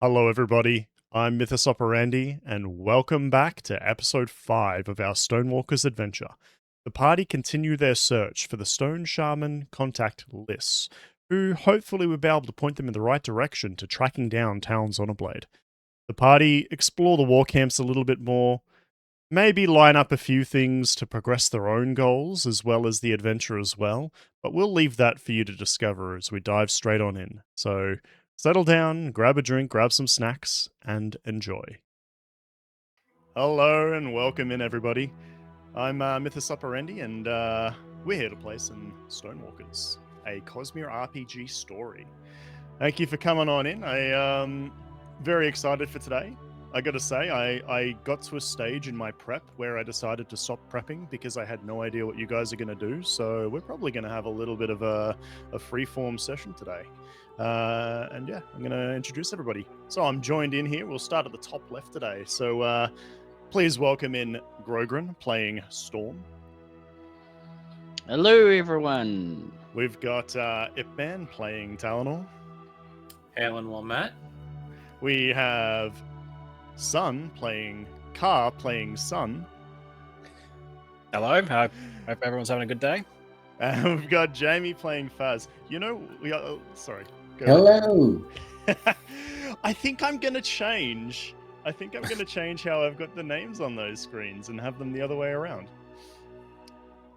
Hello, everybody. I'm Mythus Operandi, and welcome back to episode 5 of our Stonewalkers adventure. The party continue their search for the stone shaman contact Liss, who hopefully will be able to point them in the right direction to tracking down Talon's Honorblade. The party explore the war camps a little bit more, maybe line up a few things to progress their own goals as well as the adventure as well, but we'll leave that for you to discover as we dive straight on in. So settle down, grab a drink, grab some snacks, and enjoy. Hello and welcome in, everybody. I'm Mythus Operandi, and we're here to play some Stonewalkers, a Cosmere RPG story. Thank you for coming on in. I'm very excited for today. I gotta say, I got to a stage in my prep where I decided to stop prepping because I had no idea what you guys are gonna do. So we're probably gonna have a little bit of a free-form session today. And yeah, I'm gonna introduce everybody. So I'm joined in here. We'll start at the top left today. So please welcome in Grogrin playing Storm. Hello, everyone. We've got Ipman playing Talanor. Alan Wilmette. We have Sun playing Kaar playing Sun. Hello, hope everyone's having a good day. And we've got Jamie playing Faz. You know, we are. Sorry. Go Hello. ahead. I think I'm gonna change. How I've got the names on those screens and have them the other way around.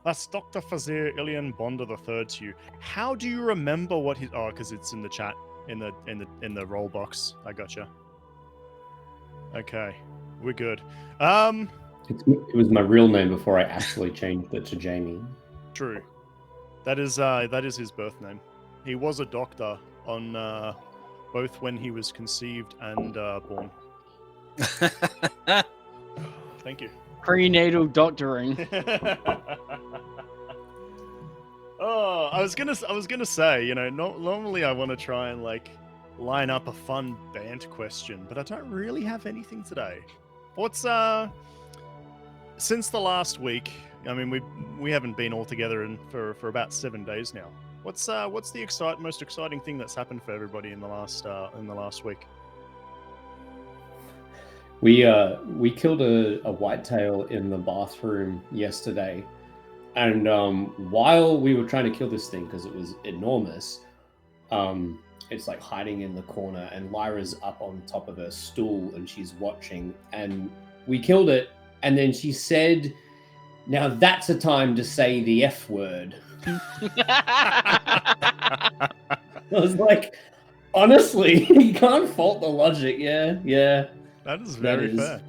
That's Dr. Fazir Ilian Bonda III to you. How do you remember what his? Oh, because it's in the chat, in the roll box. I gotcha. Okay, we're good. It was my real name before I actually changed it to Jamie. True. That is his birth name. He was a doctor on both when he was conceived and born. Thank you. Prenatal doctoring. Oh, I was gonna say, you know, normally I want to try and line up a fun band question, but I don't really have anything today. What's since the last week? I mean, we haven't been all together for about 7 days now. What's the most exciting thing that's happened for everybody in the last week? We killed a whitetail in the bathroom yesterday, and while we were trying to kill this thing because it was enormous, it's like hiding in the corner, and Lyra's up on top of her stool and she's watching, and we killed it, and then she said, "Now that's a time to say the F word." I was like, honestly, you can't fault the logic. Yeah. That is very fair.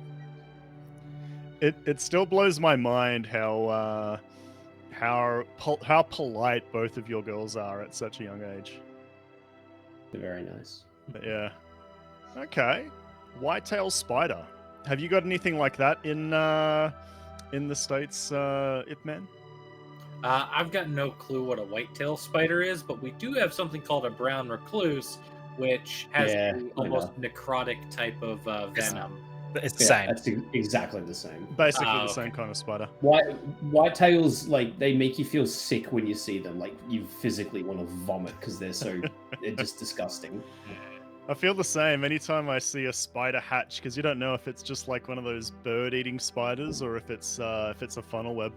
It still blows my mind how polite both of your girls are at such a young age. They're very nice. But yeah. Okay. Whitetail spider. Have you got anything like that in the States, Ip Man? I've got no clue what a whitetail spider is, but we do have something called a brown recluse, which has almost necrotic type of venom. It's the same. That's exactly the same. Basically the same kind of spider. Whitetails, they make you feel sick when you see them. Like, you physically want to vomit because they're just disgusting. I feel the same anytime I see a spider hatch, because you don't know if it's just like one of those bird-eating spiders or if it's a funnel web.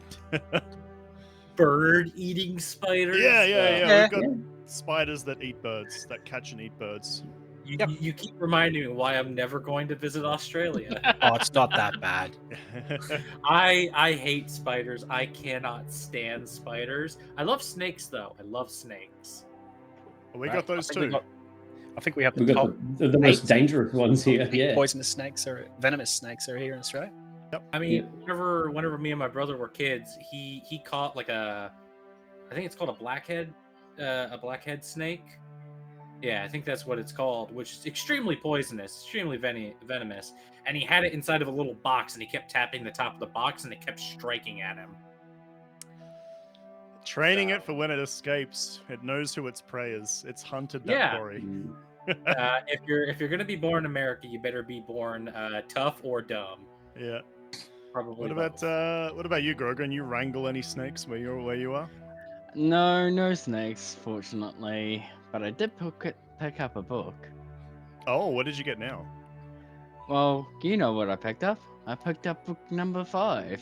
Bird-eating spiders? Yeah. We've got spiders that eat birds, that catch and eat birds. You keep reminding me why I'm never going to visit Australia. Oh, it's not that bad. I hate spiders. I cannot stand spiders. I love snakes, though. I love snakes. We got those too. I think we have We've got the most dangerous ones here. Yeah. Poisonous snakes or venomous snakes are here in Australia. Yep. I mean, whenever me and my brother were kids, he caught I think it's called a blackhead snake. Yeah, I think that's what it's called, which is extremely poisonous, extremely venomous. And he had it inside of a little box, and he kept tapping the top of the box, and it kept striking at him. Training it for when it escapes. It knows who its prey is. It's hunted that quarry. If you're gonna be born in America, you better be born tough or dumb. Yeah. Probably. What about you, Grogrin? You wrangle any snakes where you are? No snakes, fortunately. But I did pick up a book. Oh, what did you get now? Well, you know what I picked up. I picked up book number 5.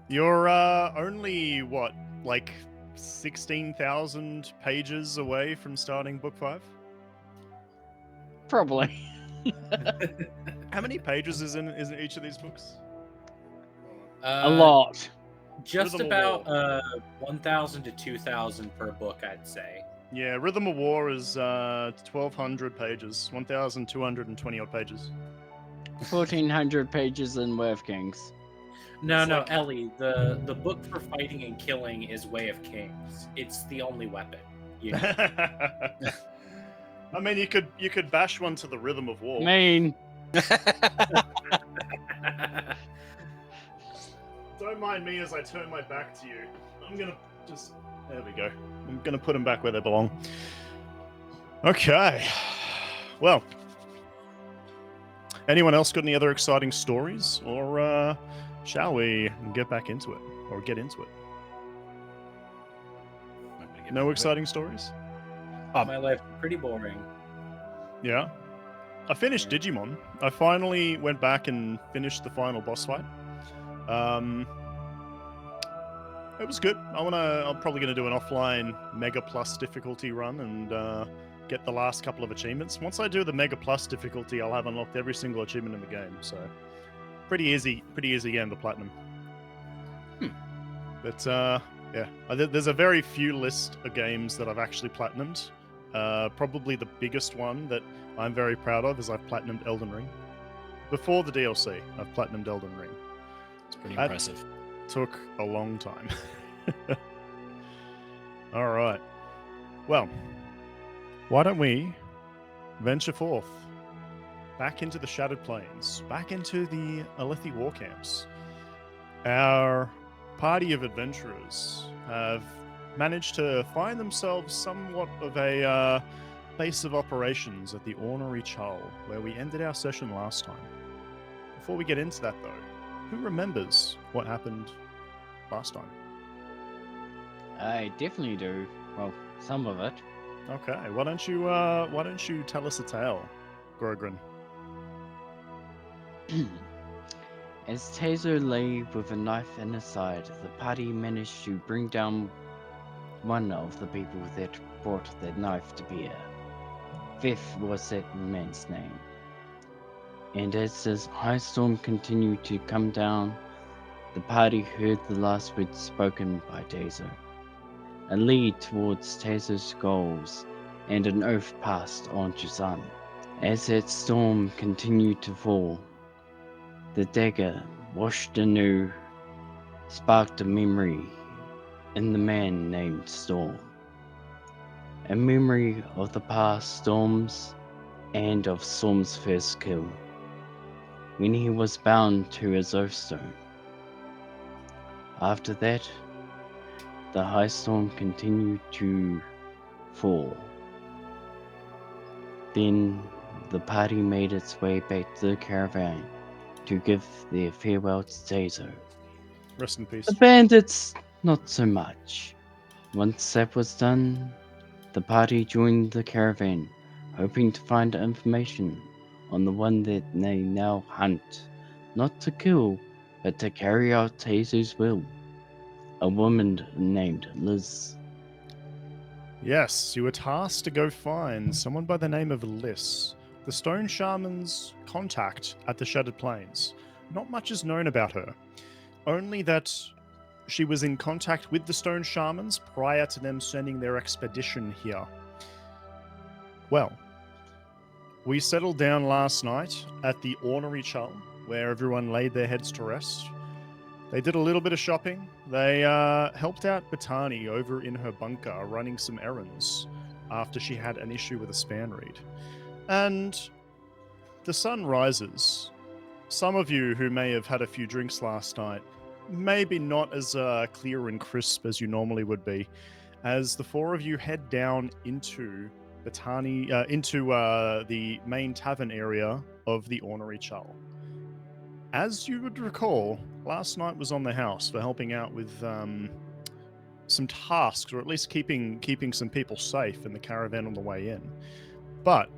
You're only what, like 16,000 pages away from starting book 5? Probably. How many pages is in each of these books? A lot. Just Rhythm of about War. 1,000 to 2,000 per book, I'd say. Yeah, Rhythm of War is 1,200 pages, 1,220 odd pages. 1,400 pages in Way of Kings. No, It's no, like- Ellie. The book for fighting and killing is Way of Kings. It's the only weapon. You know? I mean, you could bash one to the Rhythm of War. I mean, Don't mind me as I turn my back to you. I'm gonna just... There we go. I'm gonna put them back where they belong. Okay. Well. Anyone else got any other exciting stories? Or shall we get back into it? Or get into it? No exciting stories? My life is pretty boring. Yeah. I finished Digimon. I finally went back and finished the final boss fight. It was good. I'm probably gonna do an offline Mega Plus difficulty run and get the last couple of achievements. Once I do the Mega Plus difficulty, I'll have unlocked every single achievement in the game. So pretty easy game to platinum. But yeah, there's a very few list of games that I've actually platinumed. Probably the biggest one that I'm very proud of is I've platinumed Elden Ring. Before the DLC, I've platinumed Elden Ring. It's pretty That- impressive. Took a long time. All right. Well, why don't we venture forth back into the Shattered Plains, back into the Alethis Warcamps. Our party of adventurers have managed to find themselves somewhat of a base of operations at the Ornery Chull, where we ended our session last time. Before we get into that, though, who remembers what happened last time? I definitely do. Well, some of it. Okay, why don't you tell us a tale, Grogrin? As Taser lay with a knife in his side, the party managed to bring down one of the people that brought that knife to bear. Fifth was that man's name. And as the high storm continued to come down, the party heard the last words spoken by Taser. A lead towards Taser's goals, and an oath passed on to some. As that storm continued to fall, the dagger, washed anew, sparked a memory in the man named Storm. A memory of the past storms and of Storm's first kill, when he was bound to his oath stone. After that, the high storm continued to fall. Then the party made its way back to the caravan to give their farewell to Taser. Rest in peace. The bandits, not so much. Once that was done, the party joined the caravan, hoping to find information on the one that they now hunt, not to kill, but to carry out Taser's will. A woman named Liss. Yes, you were tasked to go find someone by the name of Liss, the Stone Shaman's contact at the Shattered Plains. Not much is known about her, only that she was in contact with the Stone Shamans prior to them sending their expedition here. Well, we settled down last night at the Ornery Chull, where everyone laid their heads to rest. They did a little bit of shopping. They helped out Batani over in her bunker running some errands after she had an issue with a span reed. And the sun rises. Some of you who may have had a few drinks last night, maybe not as clear and crisp as you normally would be, as the four of you head down into Batani, into the main tavern area of the Ornery Chull. As you would recall, last night was on the house for helping out with some tasks, or at least keeping some people safe in the caravan on the way in. But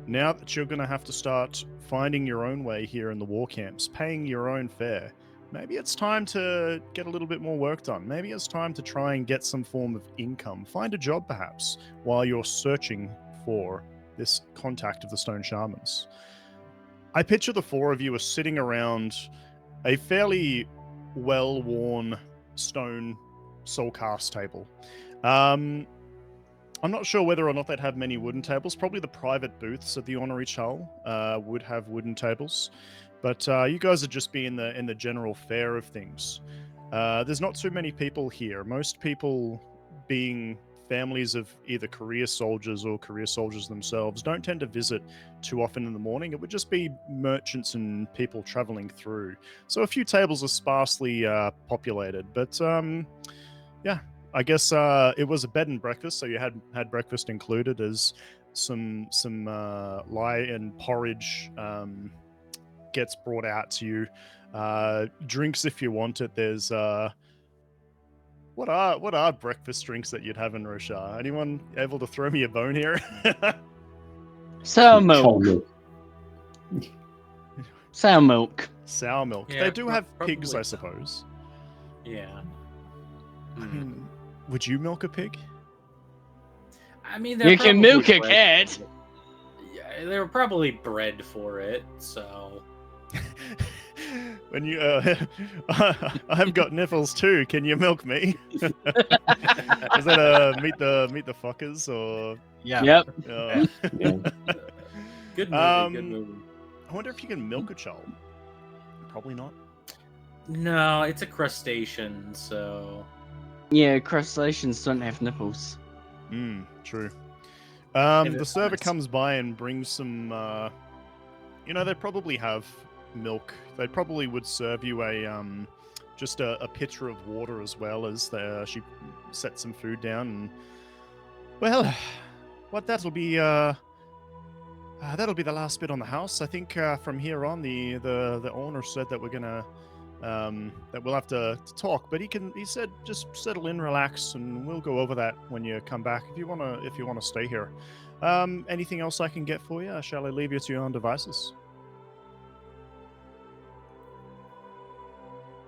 now that you're going to have to start finding your own way here in the war camps, paying your own fare, maybe it's time to get a little bit more work done. Maybe it's time to try and get some form of income. Find a job, perhaps, while you're searching for this contact of the Stone Shamans. I picture the four of you are sitting around a fairly well-worn stone soulcast table. I'm not sure whether or not they'd have many wooden tables. Probably the private booths at the Honorary Chal would have wooden tables. But you guys would just be in the general fare of things. There's not too many people here. Most people, being families of either career soldiers or career soldiers themselves, don't tend to visit too often in the morning. It would just be merchants and people traveling through. So a few tables are sparsely populated. But yeah, I guess it was a bed and breakfast, so you had breakfast included, as some lye and porridge gets brought out to you. Drinks if you want it. There's what are breakfast drinks that you'd have in Roshar? Anyone able to throw me a bone here? Sour milk. Cold milk. Sour milk. Sour milk. Yeah, They do have probably pigs, I so. suppose. Yeah. I mean, would you milk a pig? I mean, You can milk a bred cat. for it. Yeah, they were probably bred for it, so. When you, I've got nipples too. Can you milk me? Is that meet the fuckers or? Yeah. Yep. Yeah. Good movie, Um, good movie. I wonder if you can milk a chal. Probably not. No, it's a crustacean, so. Yeah, crustaceans don't have nipples. True. If The it's server honest. comes by and brings some. They probably have milk. They probably would serve you just a pitcher of water as well as she set some food down. And well, what that'll be the last bit on the house. I think from here on, the owner said that we're gonna that we'll have to talk. But he said just settle in, relax, and we'll go over that when you come back. If you wanna stay here. Anything else I can get for you? Shall I leave you to your own devices?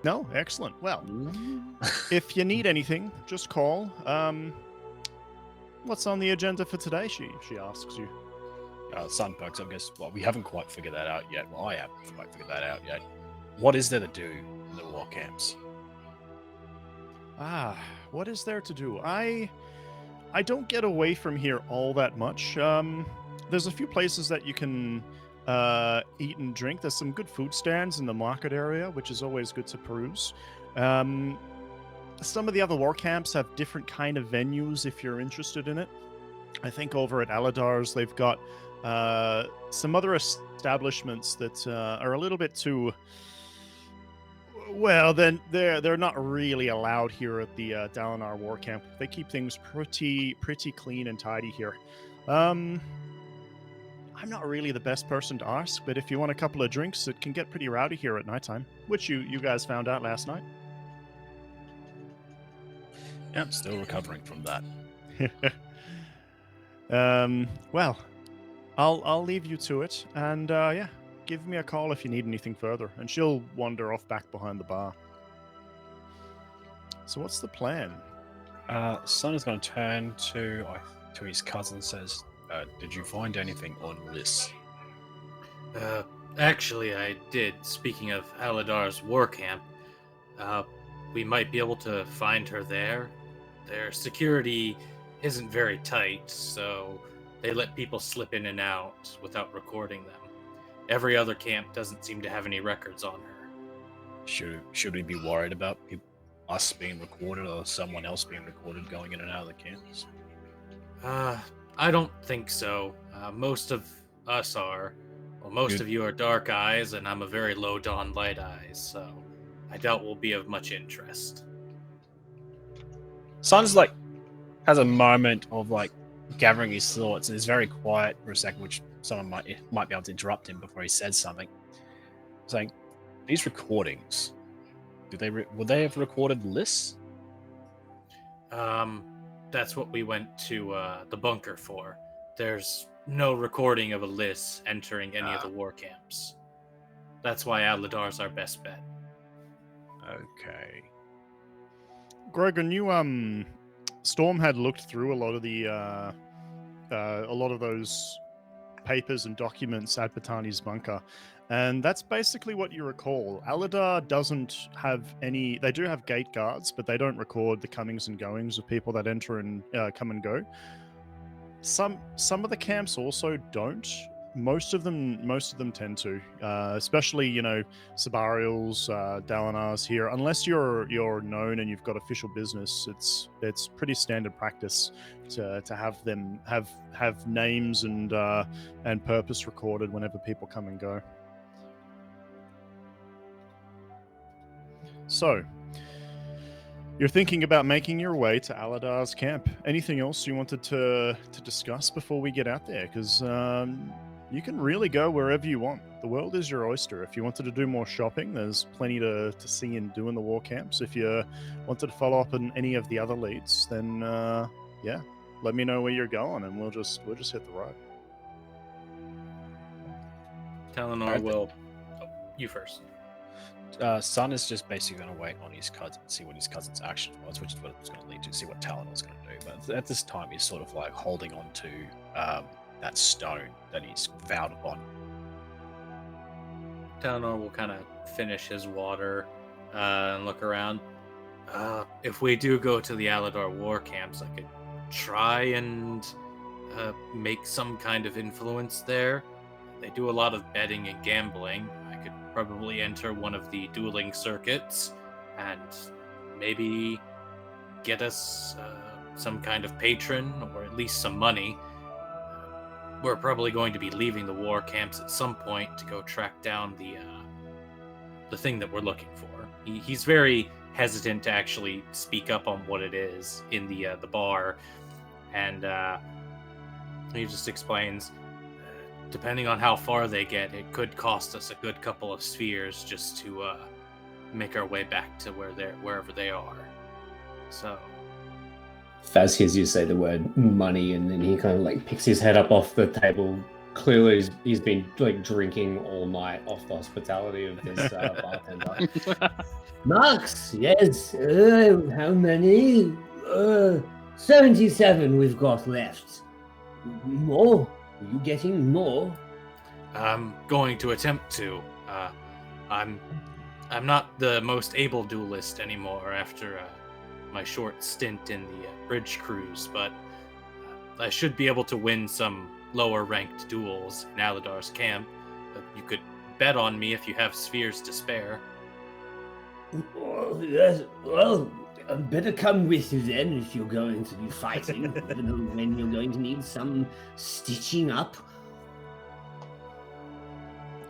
No? Excellent. Well, if you need anything, just call. What's on the agenda for today? She asks you. Sunperks, I guess. Well, we haven't quite figured that out yet. Well, I haven't quite figured that out yet. What is there to do in the war camps? What is there to do? I don't get away from here all that much. There's a few places that you can eat and drink. There's some good food stands in the market area, which is always good to peruse. Some of the other war camps have different kind of venues if you're interested in it. I think over at Aladar's they've got some other establishments that are a little bit too. Well, then they're not really allowed here at the Talanor war camp. They keep things pretty clean and tidy here. I'm not really the best person to ask, but if you want a couple of drinks, it can get pretty rowdy here at nighttime, which you guys found out last night. Yeah, I'm still recovering from that. Well, I'll leave you to it, and yeah, give me a call if you need anything further. And she'll wander off back behind the bar. So what's the plan? Son is going to turn to his cousin and says, did you find anything on Liss? Actually, I did. Speaking of Aladar's war camp, we might be able to find her there. Their security isn't very tight, so they let people slip in and out without recording them. Every other camp doesn't seem to have any records on her. Should we be worried about us being recorded or someone else being recorded going in and out of the camps? I don't think so. Most of us are. Well, most Good. of you are dark eyes, and I'm a very low dawn light eyes, so I doubt we'll be of much interest. Son's has a moment of gathering his thoughts and is very quiet for a second, which someone might be able to interrupt him before he says something. Saying, these recordings, would they have recorded Liss? That's what we went to the bunker for. There's no recording of a Liss entering any of the war camps. That's why Aladar's our best bet. Okay. Grogrin, you Storm had looked through a lot of those papers and documents at Botani's bunker, and that's basically what you recall. Aladar doesn't have any. They do have gate guards, but they don't record the comings and goings of people that enter and come and go. Some of the camps also don't. Most of them tend to, especially Sabarials, Dalanars here. Unless you're known and you've got official business, it's pretty standard practice to have them have names and purpose recorded whenever people come and go. So, you're thinking about making your way to Aladar's camp. Anything else you wanted to discuss before we get out there? Because you can really go wherever you want. The world is your oyster. If you wanted to do more shopping, there's plenty to see and do in the war camps. If you wanted to follow up on any of the other leads, then yeah, let me know where you're going, and we'll just hit the road. Talanor will. Oh, you first. Sun is just basically going to wait on his cousin, see what his cousin's action was, which is what it's going to lead to, see what Talanor's going to do. But at this time, he's sort of like holding on to that stone that he's vowed upon. Talanor will kind of finish his water and look around. If we do go to the Aladar war camps, I could try and make some kind of influence there. They do a lot of betting and gambling. I could probably enter one of the dueling circuits and maybe get us some kind of patron or at least some money. We're probably going to be leaving the war camps at some point to go track down the thing that we're looking for. He's very hesitant to actually speak up on what it is in the bar, and he just explains, depending on how far they get, it could cost us a good couple of spheres just to make our way back to wherever they are. So. Faz hears you say the word money, and then he kind of like picks his head up off the table. Clearly, he's been like drinking all night off the hospitality of this bartender. Max, yes. How many? 77 we've got left. More? Are you getting more? I'm going to attempt to. I'm not the most able duelist anymore after my short stint in the bridge cruise, but I should be able to win some lower ranked duels in Aladar's camp. You could bet on me if you have spheres to spare. Oh, yes. Well, I better come with you then if you're going to be fighting. Even though when you're going to need some stitching up.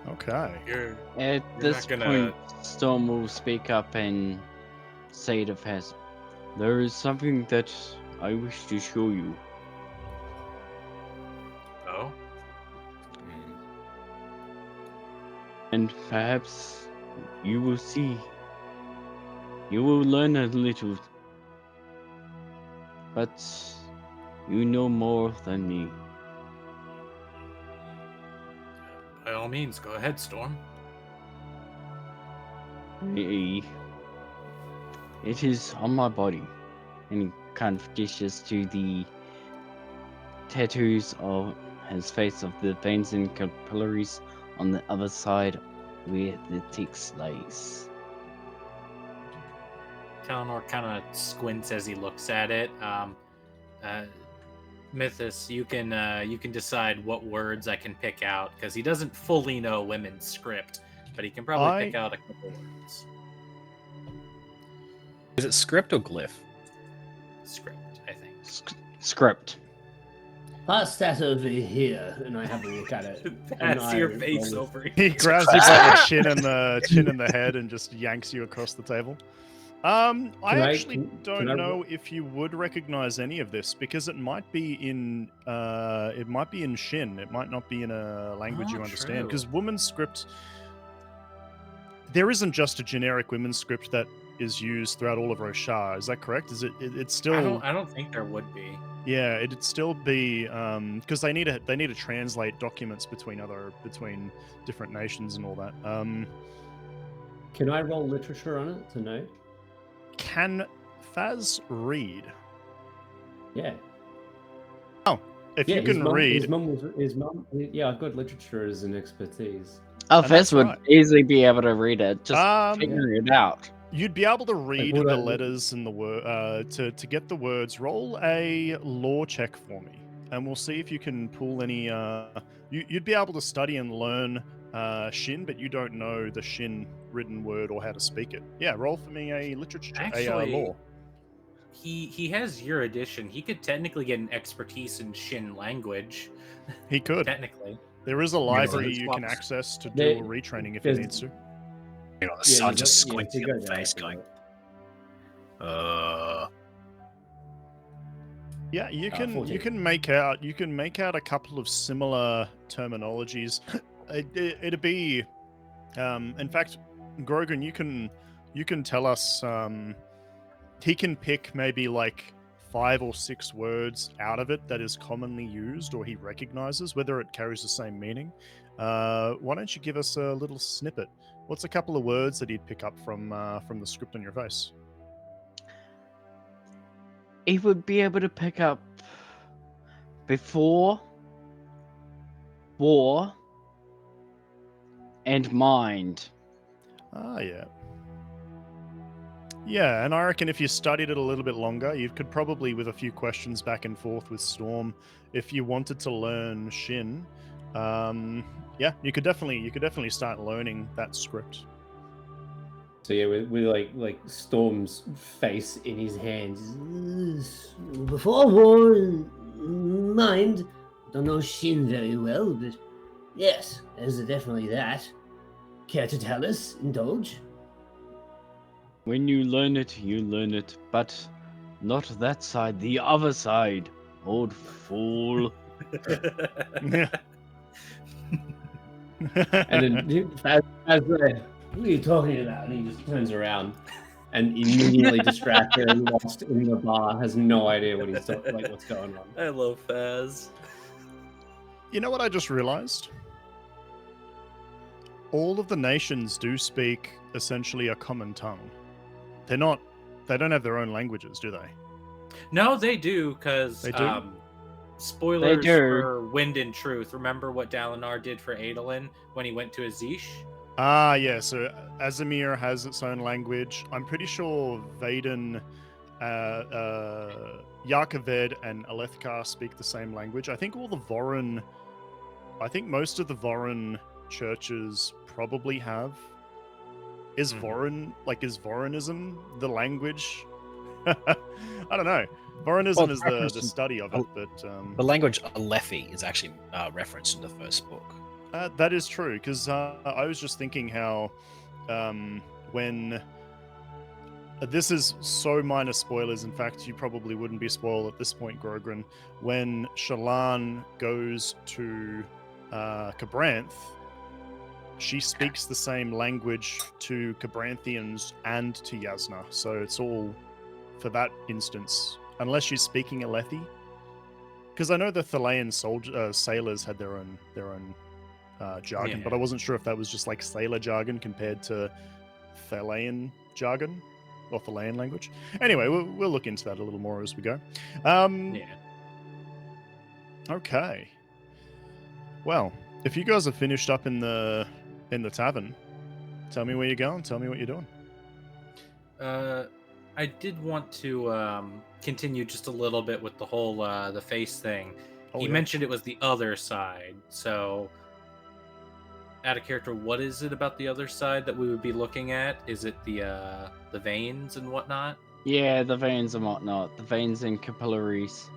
Okay. At this point, Storm will speak up and say to Faz, "There is something that I wish to show you." Oh? And perhaps you will see. You will learn a little. But you know more than me. By all means, go ahead, Storm. It is on my body. And he kind of gestures to the tattoos of his face of the veins and capillaries on the other side where the text lays. Talanor kind of squints as he looks at it. Mythus, you can decide what words I can pick out, because he doesn't fully know women's script, but he can probably pick out a couple words. Is it script or glyph? Script, I think. Script. Pass that over here, and I have a look at it. That's your face over here. He grabs you by the chin and the head and just yanks you across the table. I actually don't know if you would recognize any of this, because it might be in Shin. It might not be in a language you understand, because women's script, there isn't just a generic women's script that is used throughout all of Roshar. Is that correct? Is it's still? I don't think there would be. Yeah, it'd still be because they need to translate documents between different nations and all that. Can I roll literature on it to know? Can Faz read? Yeah. If Yeah, you can read, his mum. Yeah, I've got literature as an expertise. And Fez that's would right. easily be able to read it. Just figure it out. you'd be able to read what the I- letters and the word to get the words. Roll a law check for me, and we'll see if you can pull any. You'd be able to study and learn Shin, but you don't know the Shin written word or how to speak it. Yeah, roll for me a literature check, a Actually, law. He has your edition. He could technically get an expertise in Shin language. He could. Technically. There is a library you can swaps. access to do There- a retraining if he there's- needs to. You know, the sun you just got- squinting you at go the there, face, I going, think. Yeah, you can 14. make out a couple of similar terminologies. It'd be, in fact, Grogrin, you can tell us. He can pick maybe like 5 or 6 words out of it that is commonly used or he recognizes, whether it carries the same meaning. Why don't you give us a little snippet? What's a couple of words that he'd pick up from the script on your face? He would be able to pick up before, war, and mind. Ah, yeah. Yeah, and I reckon if you studied it a little bit longer, you could probably, with a few questions back and forth with Storm, if you wanted to learn Shin, yeah, you could definitely start learning that script. So yeah, with like Storm's face in his hands. Before war, mind. Don't know Shin very well, but yes, there's definitely that. Care to tell us? Indulge? When you learn it, but not that side, the other side. Old fool. Yeah. And then as what are you talking about? And he just turns around and immediately distracted and lost in the bar, has no idea what he's talking, like what's going on. I love Faz. You know what I just realized? All of the nations do speak essentially a common tongue. They don't have their own languages, do they? No, they do, because They do? spoilers They do. for Wind and Truth. Remember what Talanor did for Adolin when he went to Azish? Ah, yeah. So Azamir has its own language. I'm pretty sure Vaden, Yarkaved, and Alethkar speak the same language. I think most of the Voron churches probably have. Is Voronism the language? I don't know. Voronism is the study of it, but the language Alethi is actually referenced in the first book. that is true, because I was just thinking how when this is so minor spoilers, in fact, you probably wouldn't be spoiled at this point, Grogrin, when Shallan goes to Cabranth, she speaks the same language to Cabranthians and to Yasna, so it's all for that instance, unless she's speaking Alethi. Because I know the Thalayan sailors had their own jargon, Yeah. but I wasn't sure if that was just like sailor jargon compared to Thalayan jargon or Thalayan language. Anyway, we'll look into that a little more as we go. Yeah. Okay. Well, if you guys are finished up in the tavern, tell me where you're going. Tell me what you're doing. I did want to continue just a little bit with the whole the face thing. Oh, He yeah. mentioned it was the other side. So, out of character, what is it about the other side that we would be looking at? Is it the veins and whatnot? Yeah, the veins and whatnot. The veins and capillaries.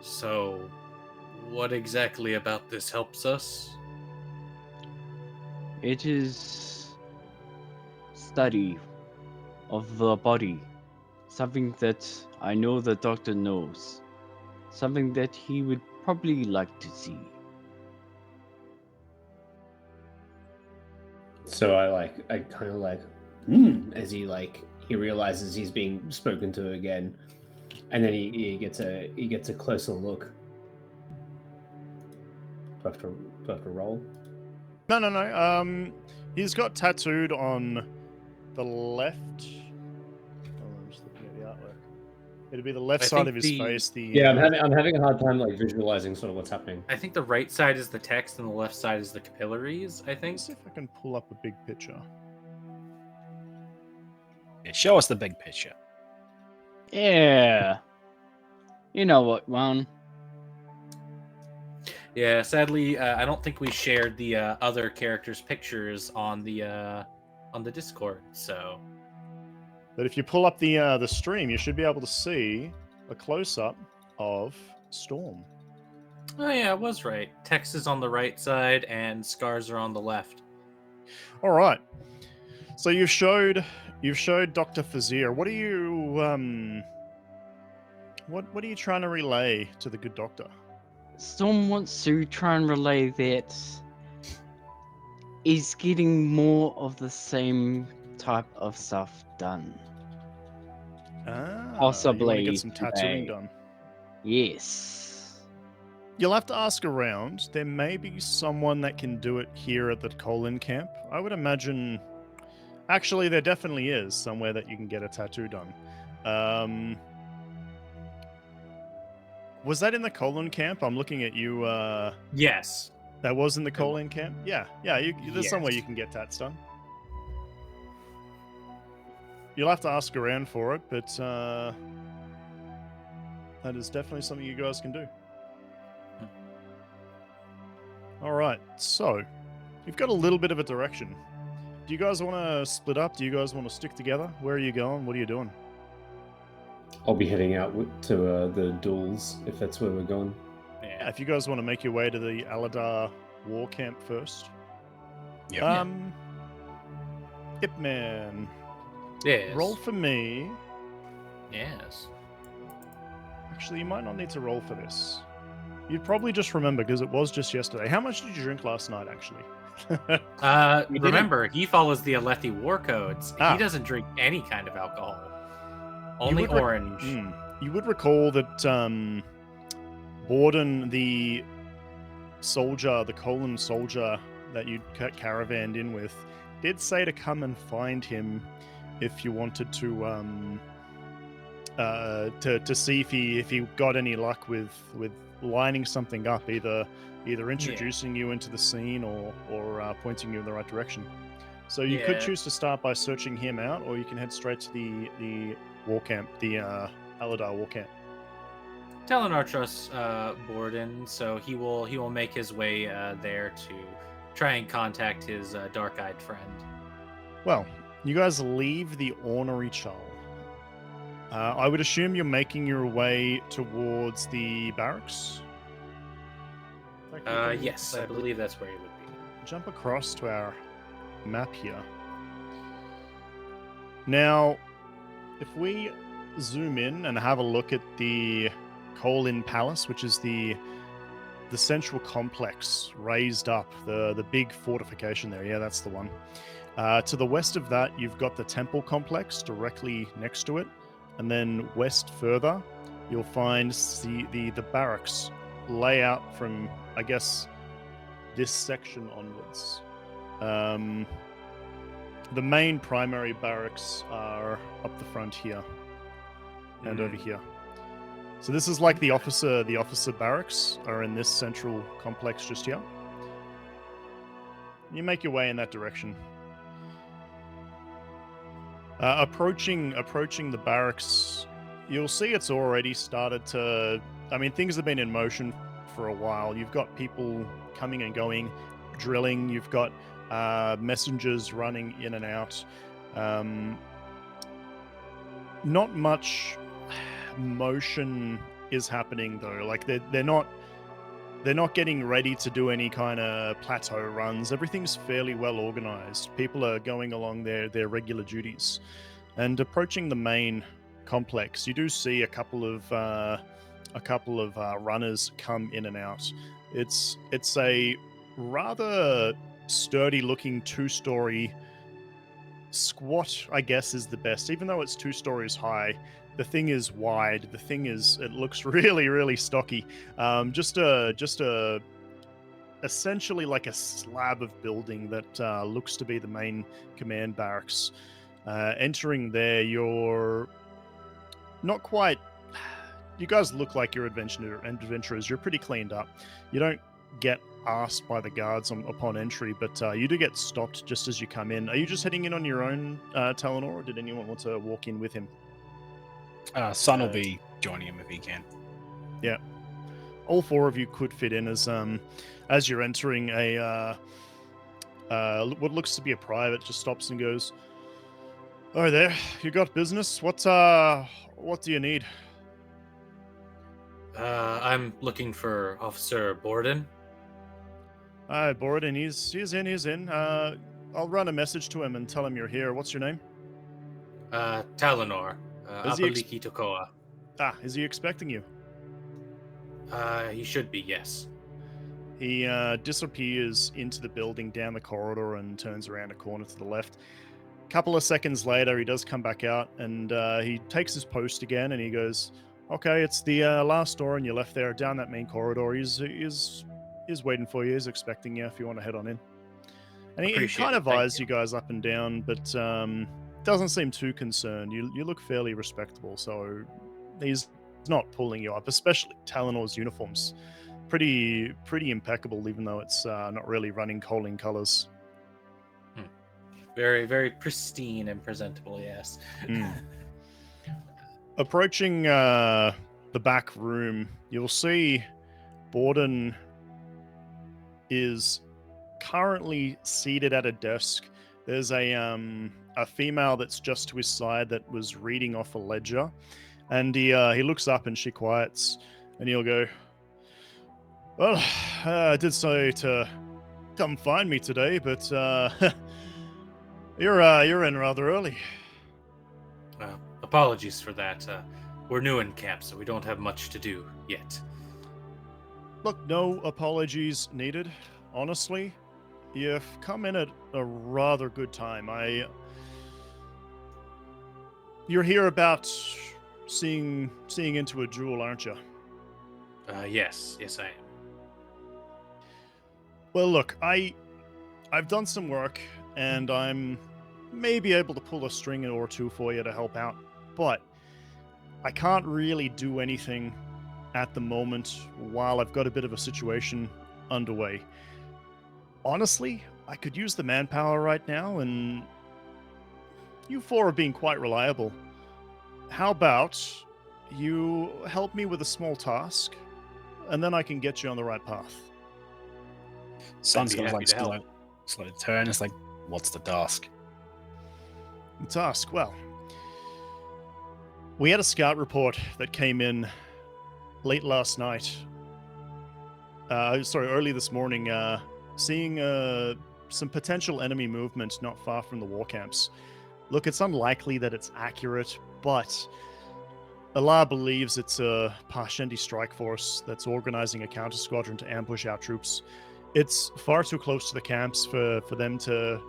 So, what exactly about this helps us? It is study of the body. Something that I know the doctor knows. Something that he would probably like to see. So I kind of as he realizes he's being spoken to again, and then he gets a closer look. Do I have to roll? No. He's got tattooed on the left. Oh, I'm just looking at the artwork. It'd be the left I side think of his the- face. Yeah, I'm having a hard time visualizing sort of what's happening. I think the right side is the text and the left side is the capillaries, I think. Let's see if I can pull up a big picture. Yeah, show us the big picture. Yeah. You know what, one. Yeah, sadly, I don't think we shared the other characters' pictures on the Discord. So But if you pull up the stream, you should be able to see a close-up of Storm. oh yeah, I was right. Text is on the right side and scars are on the left. All right. So you've showed Dr. Fazir. What are you what are you trying to relay to the good doctor? Storm wants to try and relay that he's getting more of the same type of stuff done. You want to Possibly get some tattooing today. done. Yes. You'll have to ask around. There may be someone that can do it here at the Colin camp. I would imagine. Actually, there definitely is somewhere that you can get a tattoo done. Was that in the Colin camp? I'm looking at you. Yes. That was in the Colin camp? Yeah. There's somewhere you Yes. can get tats done. You'll have to ask around for it, but that is definitely something you guys can do. All right, so you've got a little bit of a direction. Do you guys want to split up? Do you guys want to stick together? Where are you going? What are you doing? I'll be heading out to the duels if that's where we're going. Yeah, if you guys want to make your way to the Aladar war camp first. Yep. Ipman, Yes. roll for me. Yes. Actually, you might not need to roll for this. You'd probably just remember because it was just yesterday. How much did you drink last night, actually? We didn't- Remember, he follows the Alethis War codes. Ah. He doesn't drink any kind of alcohol. Only would rec- orange. You would recall that Borden, the soldier, the Colin soldier that you'd caravanned in with, did say to come and find him if you wanted to see if he got any luck with lining something up, either introducing you into the scene or pointing you in the right direction. So you could Yeah. choose to start by searching him out, or you can head straight to the war camp, the Aladar war camp. Talanor trusts Borden, so he will make his way there to try and contact his dark-eyed friend. Well, you guys leave the ornery Chal. I would assume you're making your way towards the barracks. Yes, I believe that's where he would be. Jump across to our map here. Now, if we zoom in and have a look at the Colin Palace, which is the central complex raised up, the big fortification there. Yeah, that's the one. To the west of that, you've got the temple complex directly next to it. And then west further, you'll find the barracks layout from, I guess, this section onwards. The main primary barracks are up the front here and over here. So this is like the officer barracks are in this central complex just here. You make your way in that direction. Approaching the barracks, you'll see it's already started to... I mean, things have been in motion for a while. You've got people coming and going, drilling. You've got messengers running in and out. Not much motion is happening though. Like they're not getting ready to do any kind of plateau runs. Everything's fairly well organized. People are going along their regular duties, and approaching the main complex, you do see a couple of runners come in and out. It's a rather sturdy looking 2-story squat, I guess, is the best. Even though it's 2 stories high, the thing is wide. It looks really, really stocky. Just a essentially like a slab of building that looks to be the main command barracks. Entering there, you're not quite. You guys look like you're adventurers. You're pretty cleaned up. You don't get asked by the guards upon entry, but you do get stopped just as you come in. Are you just heading in on your own, Talanor, or did anyone want to walk in with him? Son will be joining him if he can. Yeah, all 4 of you could fit in as you're entering. What looks to be a private just stops and goes, "Oh, there, you got business? What do you need?" I'm looking for Officer Borden. Hi, Borden. He's in. I'll run a message to him and tell him you're here. What's your name? Talanor. Is he Apaliki Tokoa. Is he expecting you? He should be, yes. He disappears into the building down the corridor and turns around a corner to the left. A couple of seconds later, he does come back out and he takes his post again and he goes, "Okay, it's the last door on your left there, down that main corridor. He's waiting for you. He's expecting you if you want to head on in." And he kind of eyes you guys up and down, but doesn't seem too concerned. You look fairly respectable, so he's not pulling you up, especially Talanor's uniforms. Pretty impeccable, even though it's not really running Coaling colors. Very, very pristine and presentable, yes. Approaching the back room, you'll see Borden is currently seated at a desk. There's a female that's just to his side that was reading off a ledger, and he looks up and she quiets, and he'll go, "Well, I did say to come find me today, but you're in rather early." Apologies for that. We're new in camp, so we don't have much to do yet. Look, no apologies needed. Honestly, you've come in at a rather good time. You're here about seeing into a jewel, aren't you? Yes, I am. Well, look, I've done some work, and I'm maybe able to pull a string or 2 for you to help out, but I can't really do anything at the moment while I've got a bit of a situation underway. Honestly, I could use the manpower right now, and you 4 are being quite reliable. How about you help me with a small task, and then I can get you on the right path? Son's be gonna happy like to help. slow turn. It's like, what's the task? The task, well, we had a scout report that came in late last night. Early this morning, seeing some potential enemy movement not far from the Warcamps. Look, it's unlikely that it's accurate, but Allah believes it's a Parshendi strike force that's organizing a counter squadron to ambush our troops. It's far too close to the camps for them to.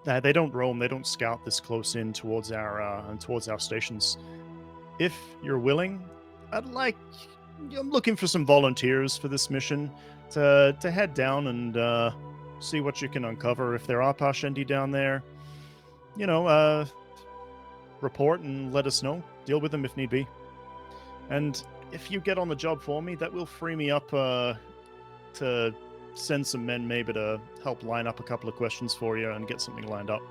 They don't roam. They don't scout this close in towards our stations. If you're willing, I'm looking for some volunteers for this mission to head down and see what you can uncover. If there are Parshendi down there, report and let us know. Deal with them if need be. And if you get on the job for me, that will free me up to send some men maybe to help line up a couple of questions for you and get something lined up.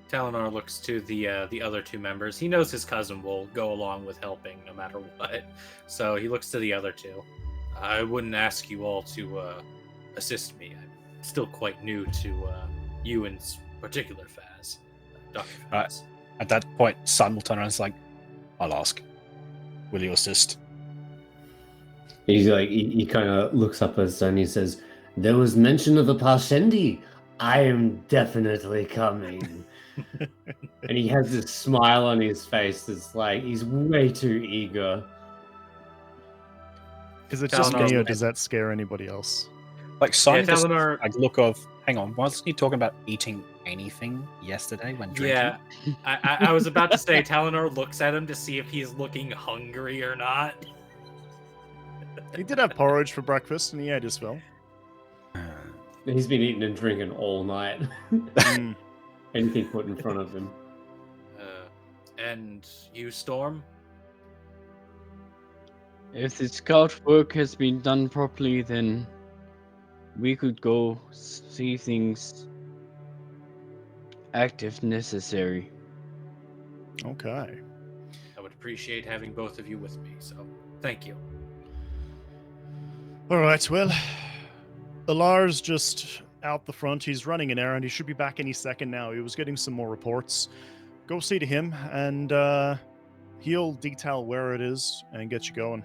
Talanor looks to the other 2 members. He knows his cousin will go along with helping no matter what, so he looks to the other 2. I wouldn't ask you all to assist me. I'm still quite new to you in particular, Faz. Dr. Faz. At that point, Son will turn around and is like, I'll ask. Will you assist? He's like, he kind of looks up at us and he says, "There was mention of a Parshendi. I am definitely coming." And he has this smile on his face that's like, he's way too eager. Is it just Talanor me, or looks- does that scare anybody else? Like Simon just Talanor- like look of, hang on, wasn't he talking about eating anything yesterday when drinking? Yeah, I was about to say Talanor looks at him to see if he's looking hungry or not. He did have porridge for breakfast, and he ate his fill. He's been eating and drinking all night. Mm. Anything put in front of him. And you, Storm? If the scout work has been done properly, then we could go see things active necessary. Okay. I would appreciate having both of you with me, so thank you. All right, well, Alar's just out the front. He's running an errand. He should be back any second now. He was getting some more reports. Go see to him, and he'll detail where it is and get you going.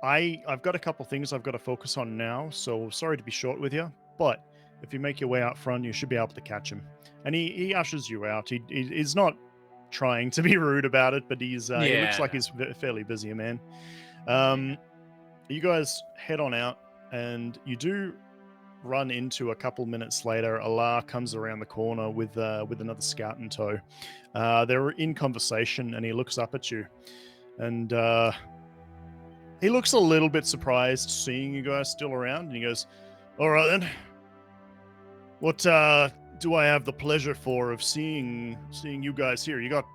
I've got a couple things I've got to focus on now, so sorry to be short with you, but if you make your way out front, you should be able to catch him. And he ushers you out. He's not trying to be rude about it, but he looks like he's fairly busy, man. You guys head on out, and you do run into a couple minutes later. Alar comes around the corner with another scout in tow. They're in conversation, and he looks up at you, and he looks a little bit surprised seeing you guys still around, and he goes, "All right then. What do I have the pleasure of seeing you guys here? You got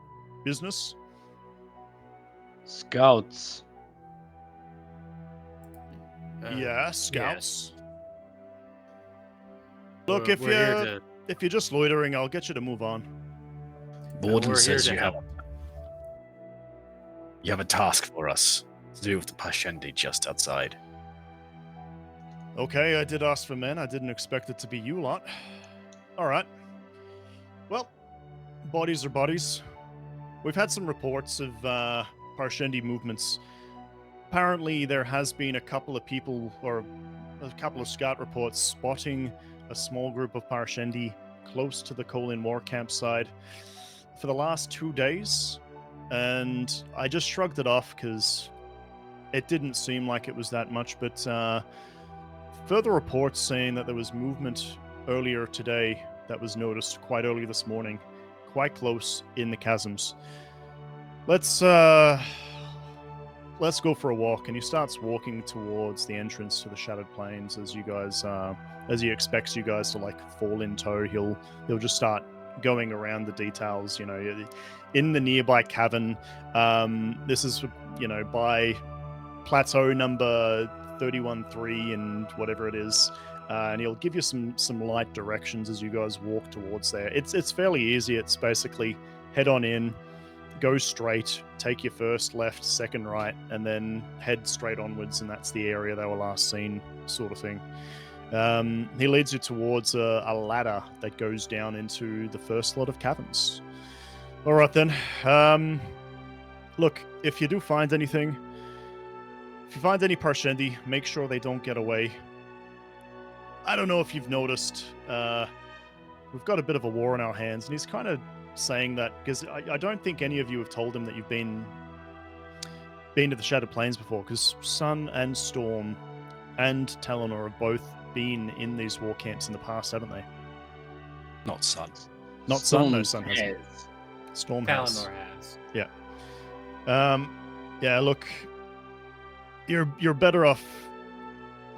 business?" Scouts. Yeah, scouts. Look, We're if here you're just loitering, I'll get you to move on. Warden we're here says to you help. have a task for us to do with the Pashendi just outside. Okay, I did ask for men. I didn't expect it to be you lot. All right. Well, bodies are bodies. We've had some reports of Parshendi movements. Apparently, there has been a couple of people, or a couple of scout reports, spotting a small group of Parshendi close to the Colin War campsite for the last 2 days. And I just shrugged it off because it didn't seem like it was that much, but further reports saying that there was movement earlier today that was noticed quite early this morning, quite close in the chasms. Let's go for a walk. And he starts walking towards the entrance to the Shattered Plains as he expects you guys to like fall in tow. He'll just start going around the details, in the nearby cavern. This is, by plateau number 31-3 and whatever it is. And he'll give you some light directions as you guys walk towards there. It's fairly easy. It's basically head on in, go straight, take your first left, second right, and then head straight onwards, and that's the area they were last seen, sort of thing. He leads you towards a ladder that goes down into the first lot of caverns. All right then. Look, if you do find anything, if you find any Parshendi, make sure they don't get away. I don't know if you've noticed, we've got a bit of a war on our hands, and he's kind of saying that because I don't think any of you have told him that you've been to the Shattered Plains before, because Sun and Storm and Talanor have both been in these war camps in the past, haven't they? Not Sun. Not Sun, no, Sun hasn't. Storm has. Talanor has. Yeah, look, you're better off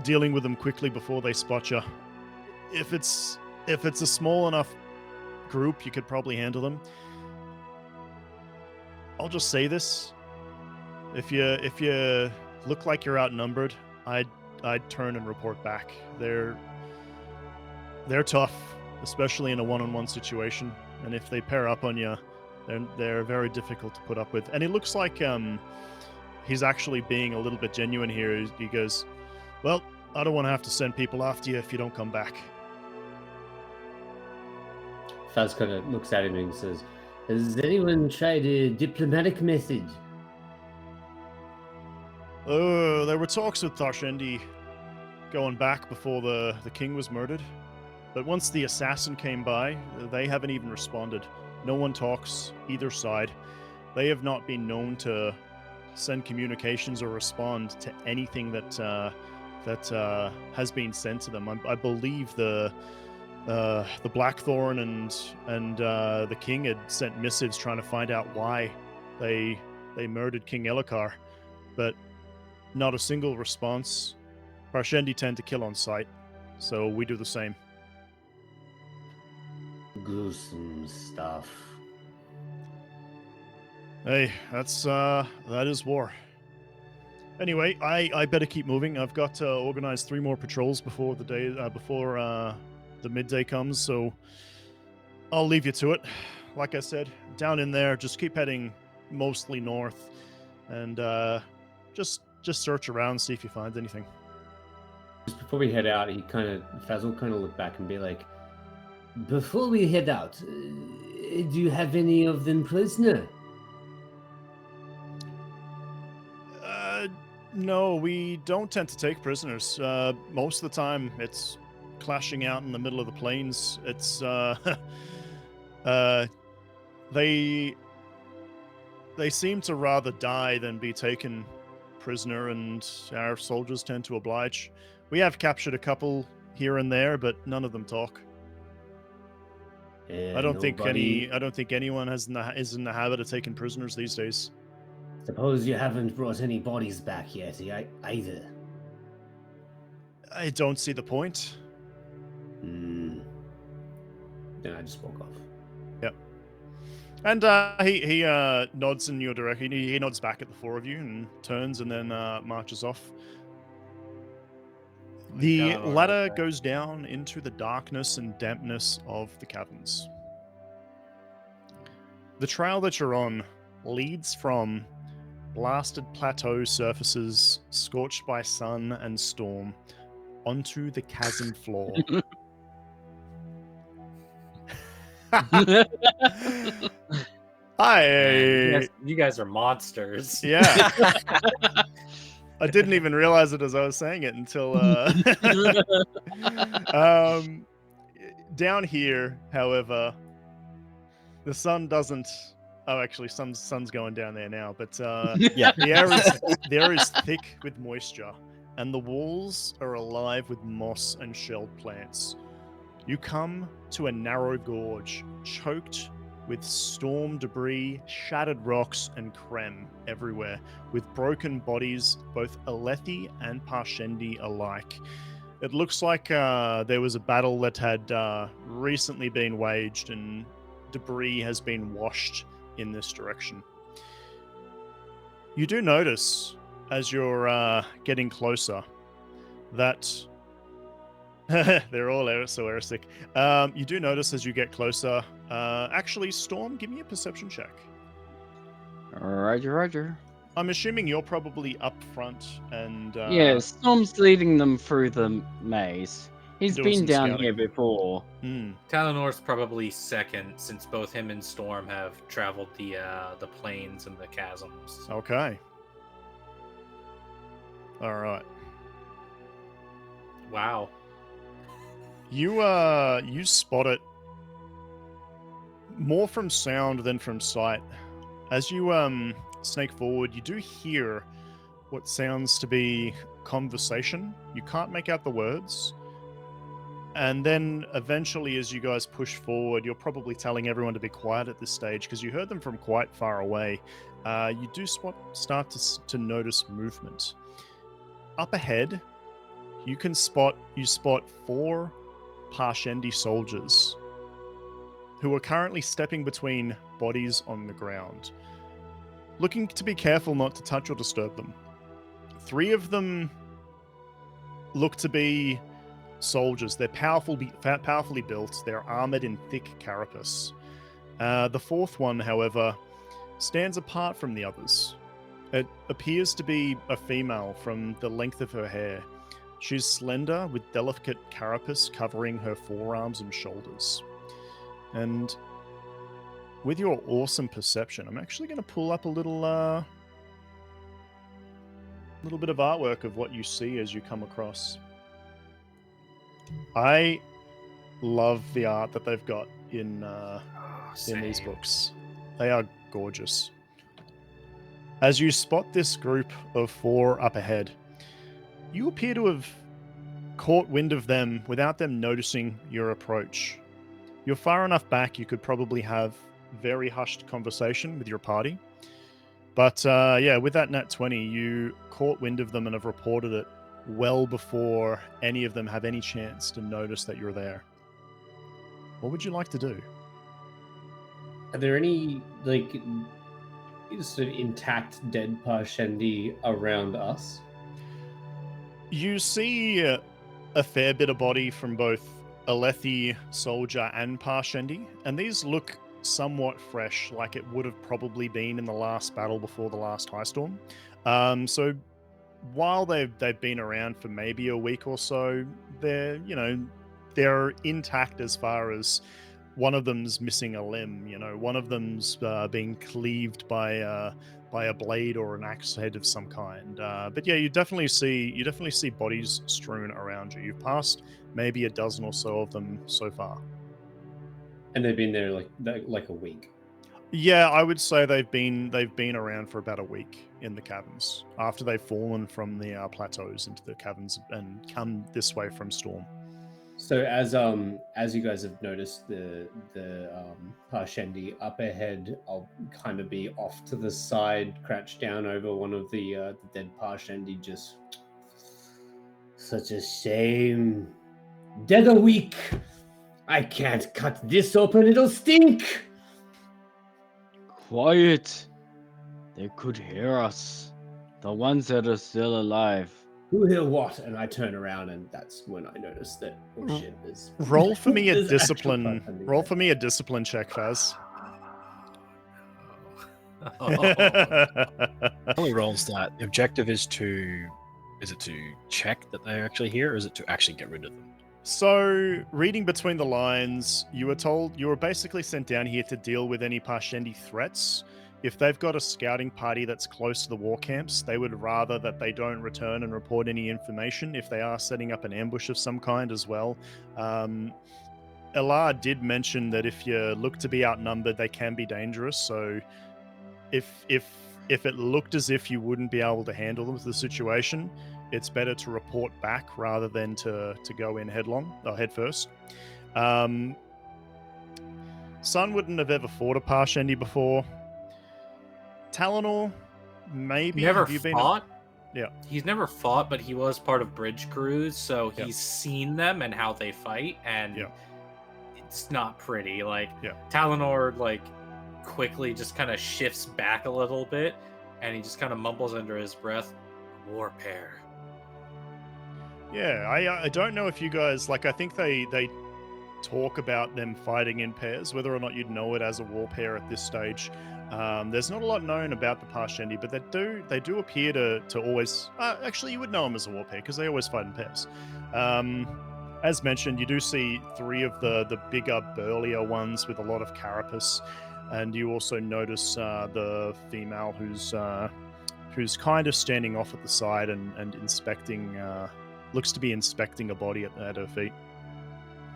dealing with them quickly before they spot you. If it's a small enough group, you could probably handle them. I'll just say this: if you look like you're outnumbered, I'd turn and report back. They're tough, especially in a one-on-one situation, and if they pair up on you, they're very difficult to put up with. And it looks like he's actually being a little bit genuine here. He goes, "Well, I don't want to have to send people after you if you don't come back." Faz kind of looks at him and says, "Has anyone tried a diplomatic message?" Oh, there were talks with Parshendi going back before the king was murdered. But once the assassin came by, they haven't even responded. No one talks either side. They have not been known to send communications or respond to anything that that has been sent to them. I believe the Blackthorn and the king had sent missives trying to find out why they murdered King Elhokar, but not a single response. Parshendi tend to kill on sight, so we do the same. Gruesome stuff. Hey, that is war. Anyway, I better keep moving. I've got to organize 3 more patrols before the midday comes, so I'll leave you to it. Like I said, down in there, just keep heading mostly north, and just search around, see if you find anything. Just before we head out, Faz will kind of look back and be like, Before we head out, do you have any of them prisoner? No, we don't tend to take prisoners. Most of the time, it's clashing out in the middle of the plains. It's they seem to rather die than be taken prisoner, and our soldiers tend to oblige. We have captured a couple here and there, but none of them talk. I don't think anyone is in the habit of taking prisoners these days. Suppose you haven't brought any bodies back yet, either. I don't see the point. Then I just walk off. Yep. And he nods in your direction. He nods back at the 4 of you and turns and then marches off. The ladder goes down into the darkness and dampness of the caverns. The trail that you're on leads from blasted plateau surfaces scorched by sun and storm onto the chasm floor. Hi. Man, you guys are monsters. Yeah. I didn't even realize it as I was saying it until down here, however, the sun doesn't. Oh, actually, sun's going down there now. But Yeah. the air is thick with moisture, and the walls are alive with moss and shelled plants. You come to a narrow gorge, choked with storm debris, shattered rocks, and crem everywhere, with broken bodies, both Alethi and Parshendi alike. It looks like there was a battle that had recently been waged, and debris has been washed in this direction. You do notice, as you're getting closer, that they're all so airsick. You do notice as you get closer. Actually, Storm, give me a perception check. Roger. I'm assuming you're probably up front and Yeah, Storm's leading them through the maze. He's doing been some down scouting. here before. Talanor's probably second, since both him and Storm have traveled the plains and the chasms. Okay. All right. Wow. You spot it more from sound than from sight. As you snake forward, you do hear what sounds to be conversation. You can't make out the words. And then eventually, as you guys push forward, you're probably telling everyone to be quiet at this stage because you heard them from quite far away. You do start to notice movement. Up ahead, you spot 4 Parshendi soldiers who are currently stepping between bodies on the ground, looking to be careful not to touch or disturb them. 3 of them look to be soldiers. They're powerfully built. They're armored in thick carapace. The 4th one, however, stands apart from the others. It appears to be a female from the length of her hair. She's slender with delicate carapace covering her forearms and shoulders. And with your awesome perception, I'm actually going to pull up a little bit of artwork of what you see as you come across. I love the art that they've got in these books. They are gorgeous. As you spot this group of 4 up ahead, you appear to have caught wind of them without them noticing your approach. You're far enough back you could probably have very hushed conversation with your party. But yeah, with that nat 20, you caught wind of them and have reported it well before any of them have any chance to notice that you're there. What would you like to do? Are there any, like, sort of intact dead Parshendi around us? You see a fair bit of body from both Alethi, Soldier, and Parshendi, and these look somewhat fresh, like it would have probably been in the last battle before the last highstorm. So while they've been around for maybe a week or so, they're intact as far as one of them's missing a limb. One of them's being cleaved by a blade or an axe head of some kind. But yeah, you definitely see bodies strewn around you. You've passed maybe a dozen or so of them so far. And they've been there like a week. Yeah, I would say they've been around for about a week in the caverns after they've fallen from the plateaus into the caverns and come this way from Storm. So as you guys have noticed, the Parshendi up ahead, I'll kind of be off to the side, crouched down over one of the dead Parshendi. Just Such a shame. Dead a week. I can't cut this open, it'll stink. Quiet. They could hear us. The ones that are still alive. Who hear what? And I turn around, and that's when I notice that shit is. Roll for me a there's actual discipline. Parshendi Roll there. for me a discipline check, Faz. How he rolls that? The objective is to check that they're actually here, or is it to actually get rid of them? So, reading between the lines, you were basically sent down here to deal with any Parshendi threats. If they've got a scouting party that's close to the war camps, they would rather that they don't return and report any information if they are setting up an ambush of some kind as well. Elar did mention that if you look to be outnumbered, they can be dangerous. So, if it looked as if you wouldn't be able to handle the situation, it's better to report back rather than to go in head first. Sun wouldn't have ever fought a Parshendi before. Talanor, maybe. Never Have you been fought? Yeah. He's never fought, but he was part of bridge crews, so Yeah. he's seen them and how they fight, and Yeah. it's not pretty. Like, Yeah. Talanor, like, quickly just kind of shifts back a little bit, and he just kind of mumbles under his breath, "War pair." Yeah, I don't know if you guys, like, I think they talk about them fighting in pairs, whether or not you'd know it as a war pair at this stage. There's not a lot known about the Parshendi, but they do appear to always... actually, you would know them as a war pair, because they always fight in pairs. As mentioned, you do see three of the bigger, burlier ones with a lot of carapace, and you also notice the female who's kind of standing off at the side and inspecting... looks to be inspecting a body at her feet.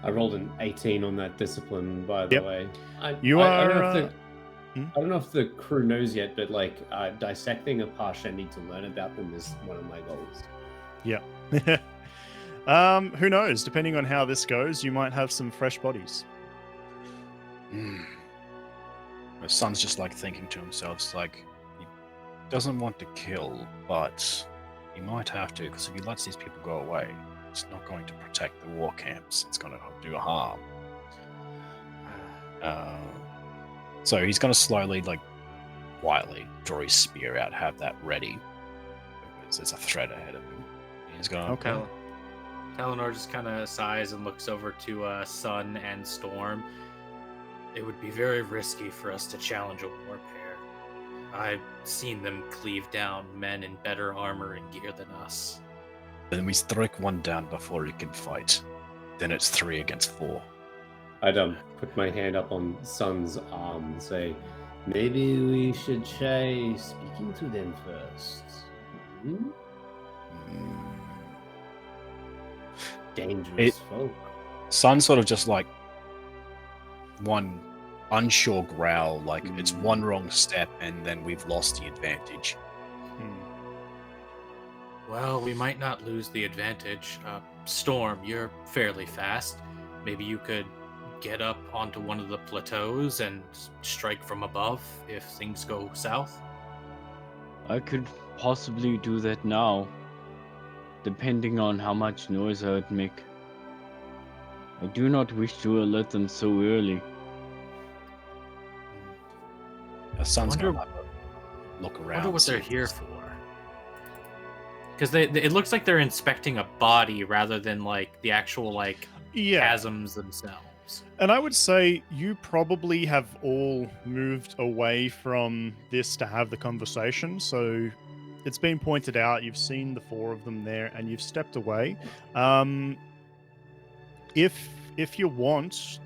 I rolled an 18 on that discipline, by the Yep. way. I don't know if the crew knows yet, but like dissecting a Parshendi to learn about them is one of my goals. Yeah. Who knows? Depending on how this goes, you might have some fresh bodies. My son's just like thinking to himself, it's like he doesn't want to kill, but he might have to, because if he lets these people go away, it's not going to protect the war camps. It's going to do harm. So he's going to slowly, like, quietly draw his spear out, have that ready. There's a threat ahead of him. He's going to... Okay. Talanor just kind of sighs and looks over to Sun and Storm. It would be very risky for us to challenge a war pair. I've seen them cleave down men in better armor and gear than us. Then we strike one down before he can fight. Then it's 3 against 4. I'd put my hand up on Sun's arm and say, maybe we should try speaking to them first. Hmm? Dangerous folk. Sun sort of just like one unsure growl, like it's one wrong step and then we've lost the advantage. Well, we might not lose the advantage. Storm, you're fairly fast. Maybe you could get up onto one of the plateaus and strike from above if things go south. I could possibly do that now, depending on how much noise I would make. I do not wish to alert them so early. The sun's Wonder- gonna have a look I around. wonder what see they're if here there's- for. Because it looks like they're inspecting a body rather than like the actual like Yeah. chasms themselves. And I would say you probably have all moved away from this to have the conversation. So it's been pointed out, you've seen the four of them there, and you've stepped away. If you want,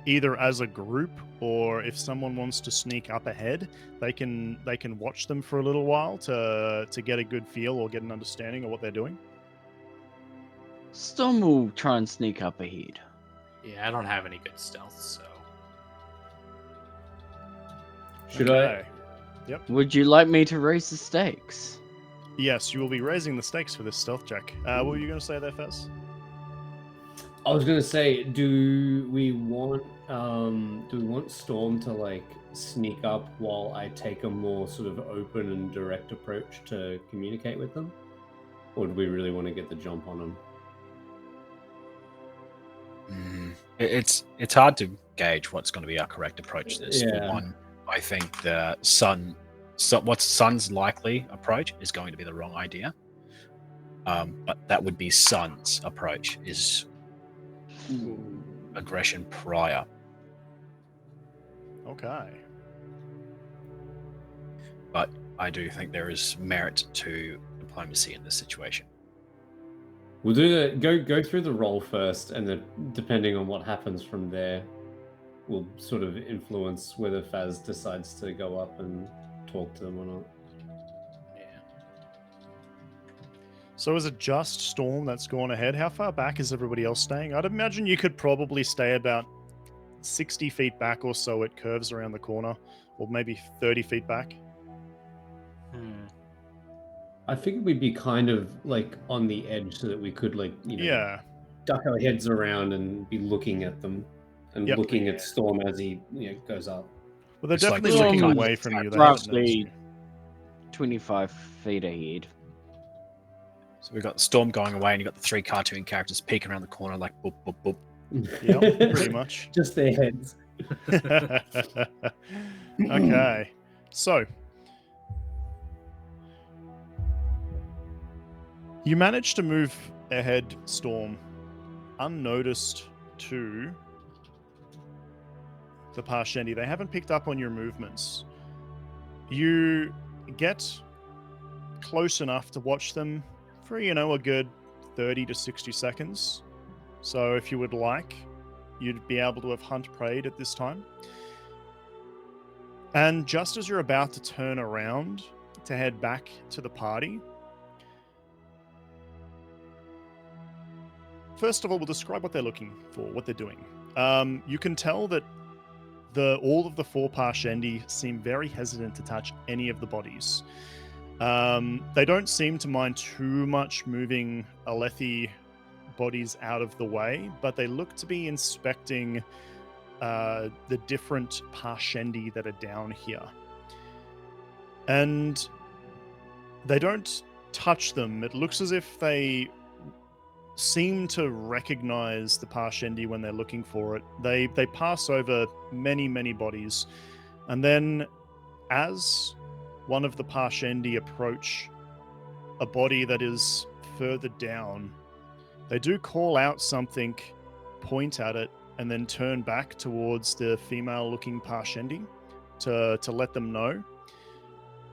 either as a group or if someone wants to sneak up ahead, they can watch them for a little while to get a good feel or get an understanding of what they're doing. Storm will try and sneak up ahead. Yeah, I don't have any good stealth, so Should Okay. Would you like me to raise the stakes? Yes, you will be raising the stakes for this stealth check. What were you going to say there, Fez? I was gonna say, do we want Storm to like sneak up while I take a more sort of open and direct approach to communicate with them, or do we really want to get the jump on them? It's hard to gauge what's going to be our correct approach to this. Yeah. For one, I think the what's Sun's likely approach is going to be the wrong idea. But that would be Sun's approach is aggression prior. Okay. But I do think there is merit to diplomacy in this situation. We'll do go through the roll first, and then depending on what happens from there, will sort of influence whether Faz decides to go up and talk to them or not. yeah. So is it just Storm that's gone ahead? How far back is everybody else staying? I'd imagine you could probably stay about 60 feet back or so. It curves around the corner, or maybe 30 feet back. I figured we'd be kind of like on the edge so that we could like Yeah. duck our heads around and be looking at them and Yep. looking at Storm as he goes up. Well, they're It's like definitely looking Storm away is from you. They haven't noticed roughly you. 25 feet ahead. So we've got the Storm going away, and you've got the three cartoon characters peeking around the corner like boop, boop, boop. Yep, pretty much. Just their heads. Okay. So you managed to move ahead, Storm, unnoticed to the Parshendi. They haven't picked up on your movements. You get close enough to watch them for, a good 30 to 60 seconds. So if you would like, you'd be able to have hunt preyed at this time. And just as you're about to turn around to head back to the party, first of all, we'll describe what they're looking for, what they're doing. You can tell that all of the four Parshendi seem very hesitant to touch any of the bodies. They don't seem to mind too much moving Alethi bodies out of the way, but they look to be inspecting the different Parshendi that are down here. And they don't touch them. It looks as if they seem to recognize the Parshendi when they're looking for it. They pass over many, many bodies. And then as one of the Parshendi approach a body that is further down, they do call out something, point at it, and then turn back towards the female-looking Parshendi to let them know.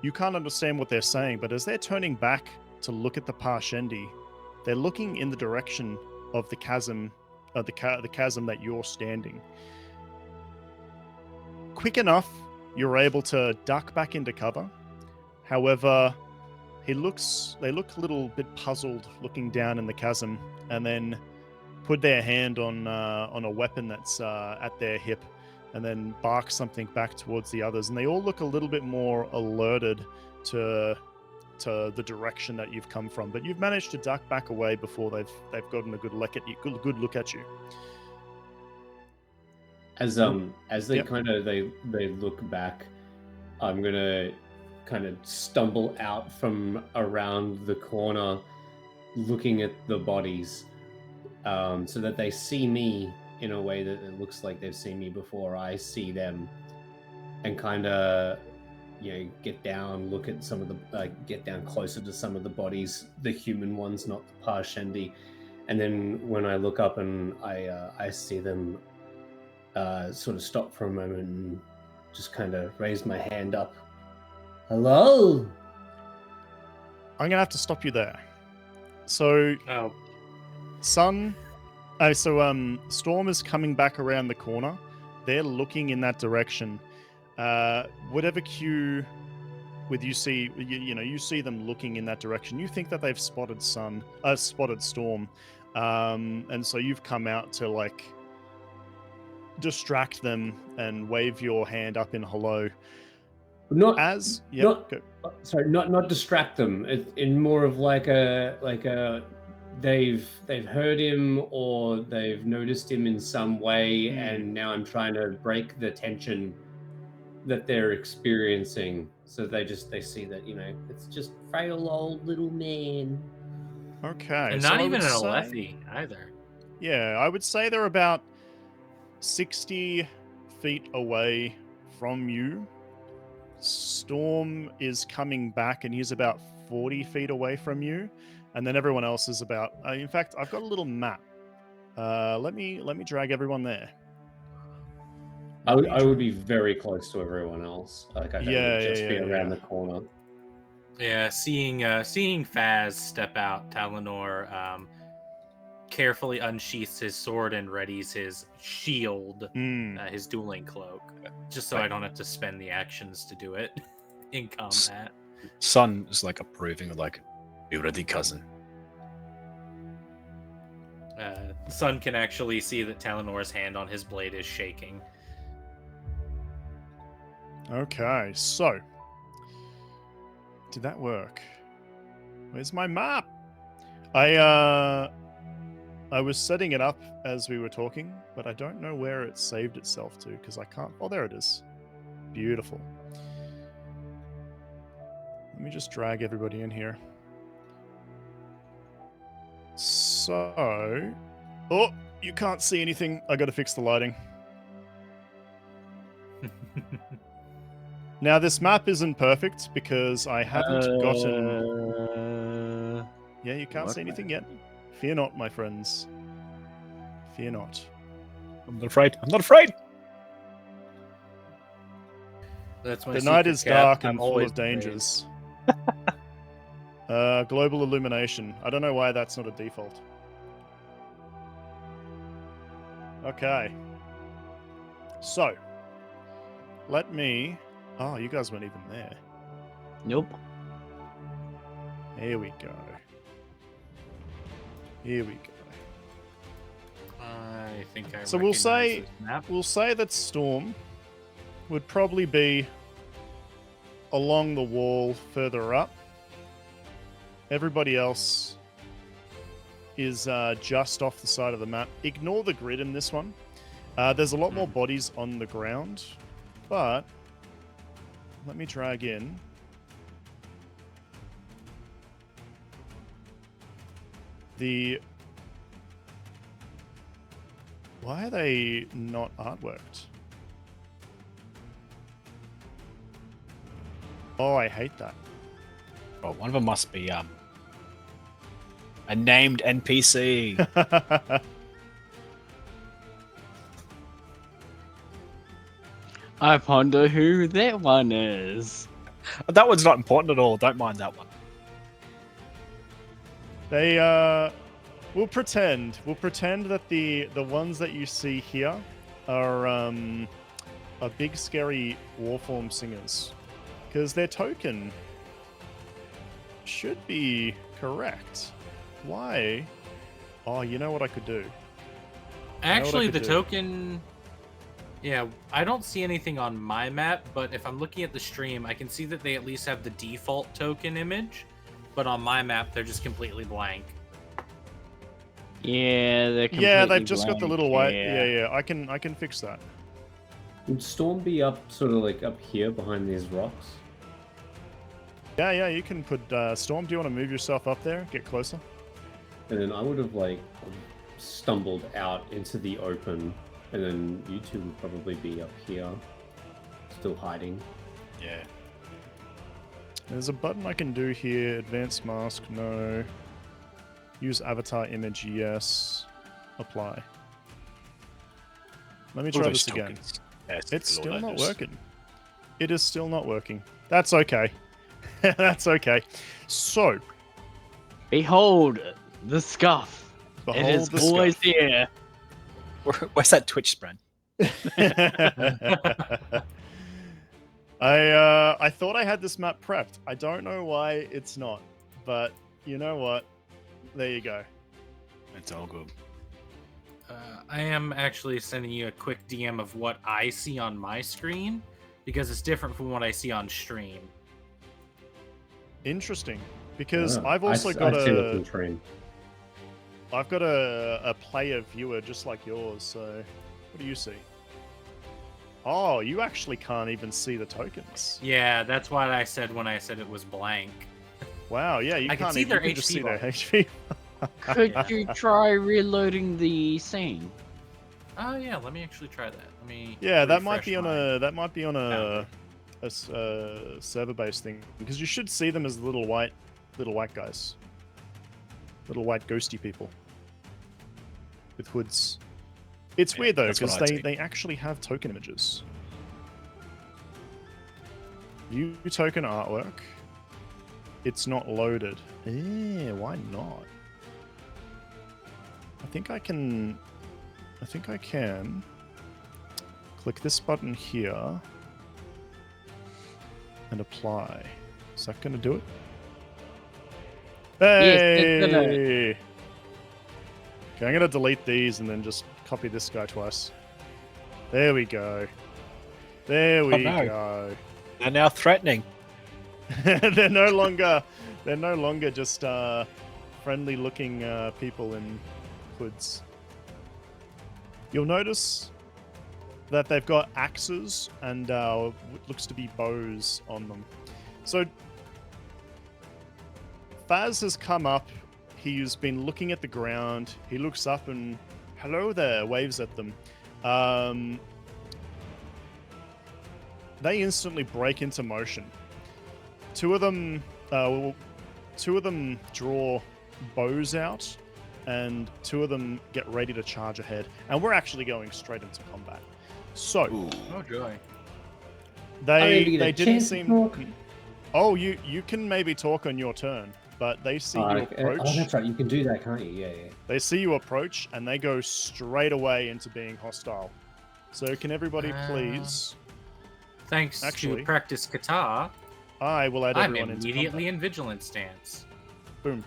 You can't understand what they're saying, but as they're turning back to look at the Parshendi, they're looking in the direction of the chasm, the chasm that you're standing. Quick enough, you're able to duck back into cover. However, they look a little bit puzzled looking down in the chasm, and then put their hand on a weapon that's at their hip, and then bark something back towards the others. And they all look a little bit more alerted to to the direction that you've come from, but you've managed to duck back away before they've gotten a good look at you. Good look at you. As they Yep. kind of they look back, I'm gonna kind of stumble out from around the corner, looking at the bodies, so that they see me in a way that it looks like they've seen me before I see them, and kind of, get down, look at some of the, get down closer to some of the bodies, the human ones, not the Parshendi, and then when I look up and I see them, sort of stop for a moment and just kind of raise my hand up. Hello? I'm gonna have to stop you there. So Oh, Storm is coming back around the corner. They're looking in that direction. Whatever cue with you see, you see them looking in that direction. You think that they've spotted Storm, and so you've come out to like distract them and wave your hand up in hello. Not Go. sorry, not distract them. In more of like a they've heard him or they've noticed him in some way, and now I'm trying to break the tension that they're experiencing. So they see that it's just frail old little man. Okay, and so not I even would an say- Alethi either. Yeah, I would say they're about 60 feet away from you. Storm is coming back and he's about 40 feet away from you. And then everyone else is about... in fact, I've got a little map. Let me drag everyone there. I would be very close to everyone else. Like I would just be around the corner. Yeah, seeing Faz step out, Talanor carefully unsheaths his sword and readies his shield, his dueling cloak, just so I don't have to spend the actions to do it in combat. Sun is like approving, like, be ready, cousin. Sun can actually see that Talanor's hand on his blade is shaking. Okay, so... Did that work? Where's my map? I was setting it up as we were talking, but I don't know where it saved itself to, because I can't... Oh, there it is. Beautiful. Let me just drag everybody in here. So... Oh, you can't see anything. I gotta fix the lighting. Now, this map isn't perfect because I haven't gotten... Yeah, you can't see anything yet. Fear not, my friends. Fear not. I'm not afraid. I'm not afraid. That's my The night secret is cap. dark I'm and full always of dangers. Global illumination. I don't know why that's not a default. Okay. So, let me... Oh, you guys weren't even there. Nope. Here we go. Here we go. I think I So we'll recognize say- this map. We'll say that Storm would probably be along the wall further up. Everybody else is just off the side of the map. Ignore the grid in this one. There's a lot more bodies on the ground, but let me drag in. Why are they not artworked? Oh, I hate that. Well, one of them must be a named NPC. I ponder who that one is. That one's not important at all. Don't mind that one. They we'll pretend that the ones that you see here are big scary warform singers, because their token should be correct. Why? Oh, you know what I could do? Actually, the could do? token Yeah, I don't see anything on my map, but if I'm looking at the stream, I can see that they at least have the default token image, but on my map, they're just completely blank. Yeah, they're Yeah, they've completely just got the blank, little white. yeah. Yeah. I can fix that. Would Storm be up, sort of like up here behind these rocks? Yeah. You can put Storm. Do you want to move yourself up there? Get closer. And then I would have like stumbled out into the open, and then you two would probably be up here, still hiding. Yeah. There's a button I can do here. Advanced mask, no. Use avatar image, yes. Apply. Let me All try those this again. tokens. Yeah, It's all still not those. working. It is still not working. That's okay. That's okay. So, Behold the scuff. behold It is the always scuff. here. Where's that Twitch Spren? I thought I had this map prepped. I don't know why it's not, but you know what? There you go. It's all good. I am actually sending you a quick DM of what I see on my screen, because it's different from what I see on stream. Interesting, because Ah, I've also got I see it from a train. I've got a player viewer just like yours. So, what do you see? Oh, you actually can't even see the tokens. Yeah, that's what I said when I said it was blank. Wow, yeah, you I can can't see even their you can just HP see their bar. HP. Could you try reloading the scene? Oh yeah, let me actually try that. Let me. Yeah, that might refresh be on my a boundary. server-based thing, because you should see them as little white guys, little white ghosty people with hoods. It's Yeah, weird though, that's what because I'd see. they actually have token images. View token artwork. It's not loaded. Eh, why not? I think I can click this button here and apply. Is that going to do it? Yes, it's gonna- Hey! Okay, I'm going to delete these and then just copy this guy twice. There we go. There we no. go. They're now threatening. they're no longer just friendly looking people in hoods. You'll notice that they've got axes and what looks to be bows on them. So Faz has come up. He's been looking at the ground. He looks up and hello there, waves at them. They instantly break into motion. Two of them draw bows out, and two of them get ready to charge ahead. And we're actually going straight into combat. So Oh joy. they get a didn't chance to seem. talk? Oh, you can maybe talk on your turn, but they see you approach. Oh, that's right. You can do that, can't you? Yeah. They see you approach, and they go straight away into being hostile. So can everybody please? Thanks Actually- to practice Kaar, I will add I'm everyone into immediately combat. in vigilant stance. Boom.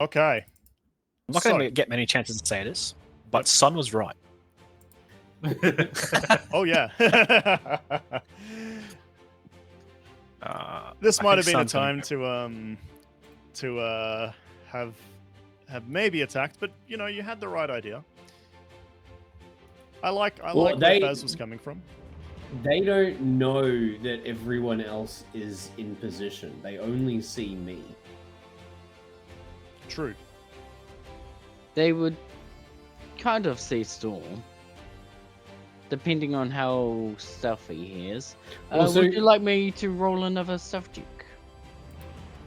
Okay. I'm not going to get many chances to say this, but Sun was right. Oh yeah. This I might have think been a Sun's gonna time to have maybe attacked, but you know you had the right idea. I like where Faz was coming from. They don't know that everyone else is in position. They only see me. True. They would kind of see Storm, depending on how stealthy he is. Also- Would you like me to roll another stealth check?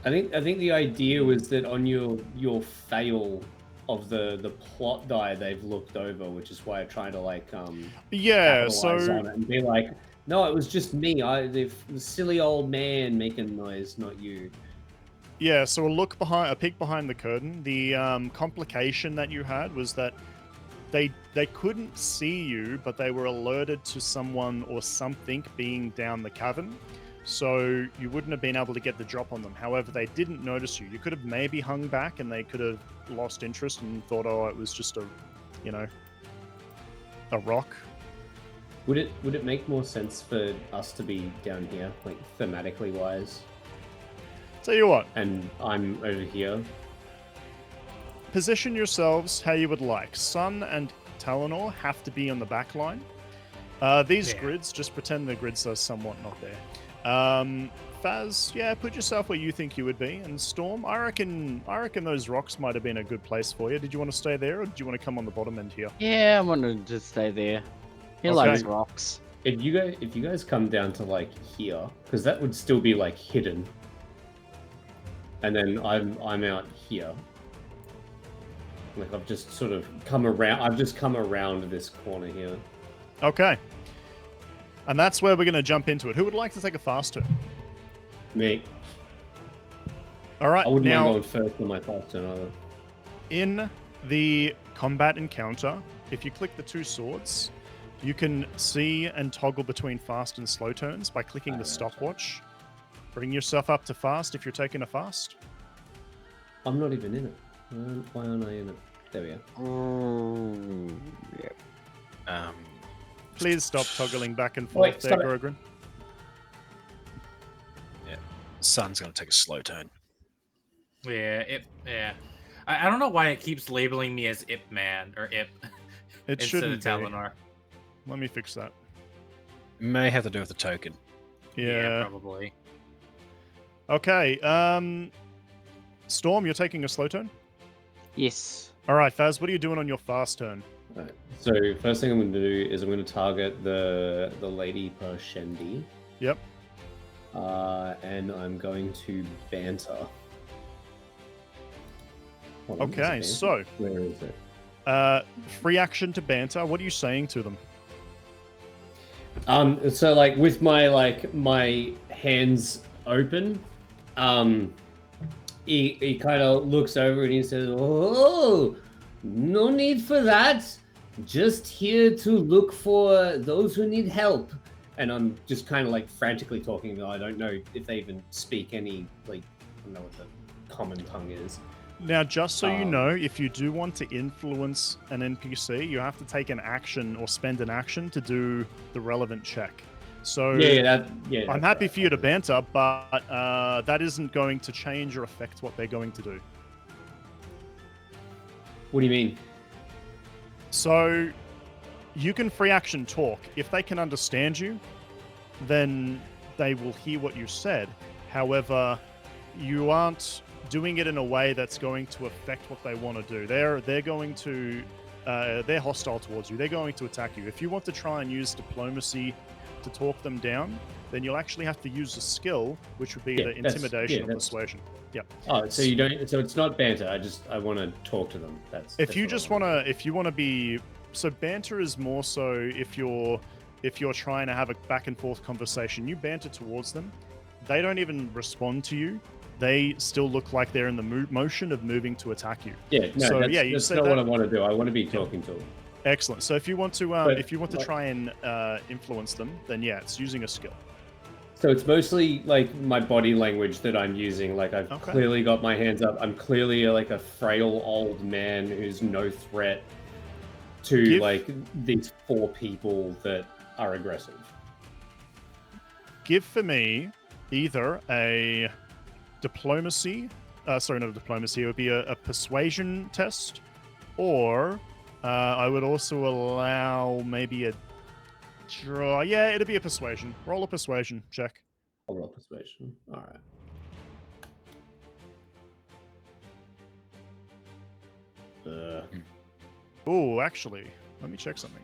I think the idea was that on your fail of the plot die they've looked over, which is why I try to like Yeah. capitalize So on it and be like, no, it was just me. The silly old man making noise, not you. yeah. So a peek behind the curtain. The complication that you had was that they couldn't see you, but they were alerted to someone or something being down the cavern. So you wouldn't have been able to get the drop on them. However, they didn't notice you. You could have maybe hung back, and they could have lost interest and thought, oh, it was just a, a rock. Would it make more sense for us to be down here, like thematically wise, Tell you what, and I'm over here? position yourselves how you would like. Sun and Talanor have to be on the back line. These Yeah. grids, just pretend the grids are somewhat not there. Faz, yeah, put yourself where you think you would be. And Storm, I reckon those rocks might have been a good place for you. Did you want to stay there, or did you want to come on the bottom end here? Yeah, I wanted to stay there. He Okay. likes rocks. If you guys come down to like here, because that would still be like hidden, and then I'm out here. Like I've just sort of come around. I've just come around this corner here. Okay. And that's where we're going to jump into it. Who would like to take a fast turn? Me. All right, I wouldn't now mind going first on my fast turn either. in the combat encounter, if you click the two swords, you can see and toggle between fast and slow turns by clicking the stopwatch. Bring yourself up to fast if you're taking a fast. I'm not even in it. Why aren't I in it? There we go. Ooh, yeah. Please stop toggling back and Wait, forth there, stop it. Grogrin. Sun's going to take a slow turn. Yeah. I don't know why it keeps labeling me as Ip Man or Ip It instead shouldn't of be. Talanor. Let me fix that. May have to do with the token. Yeah. Probably. Okay. Storm, you're taking a slow turn? Yes. All right, Faz, what are you doing on your fast turn? Alright. So first thing I'm going to do is I'm going to target the lady Pershendi. Yep. And I'm going to banter. Hold on, is it Okay, banter? so Where is it? free action to banter. What are you saying to them? So like with my hands open, he kind of looks over and he says, "Oh, no need for that. Just here to look for those who need help." And I'm just kind of like frantically talking. I don't know if they even speak any, like, I don't know what the common tongue is. Now, just so you Um, know, if you do want to influence an NPC, you have to take an action or spend an action to do the relevant check. So Yeah, I'm that's happy right. for you to banter, but that isn't going to change or affect what they're going to do. What do you mean? So you can free action talk. If they can understand you, then they will hear what you said. However, you aren't doing it in a way that's going to affect what they want to do. They're going to they're hostile towards you. They're going to attack you. If you want to try and use diplomacy to talk them down, then you'll actually have to use a skill, which would be Yeah, the that's- intimidation yeah, or that's- persuasion. Yep. Oh, so you don't. So it's not banter. I want to talk to them. If you just want to, if you want to be, so banter is more so if you're trying to have a back and forth conversation, you banter towards them. They don't even respond to you. They still look like they're in the motion of moving to attack you. Yeah, no, So, that's, yeah, you that's said not that- what I want to do. I want to be talking to them. Excellent. So if you want to, But, if you want to like- try and influence them, then yeah, it's using a skill. So it's mostly like my body language that I'm using. Like I've Okay. clearly got my hands up. I'm clearly like a frail old man who's no threat to Give- like these four people that are aggressive. Give for me either a diplomacy, sorry, not a diplomacy, it would be a persuasion test, or I would also allow maybe a draw. Yeah, it'd be a persuasion. Roll a persuasion check. I'll roll persuasion. All right. Oh, actually, let me check something.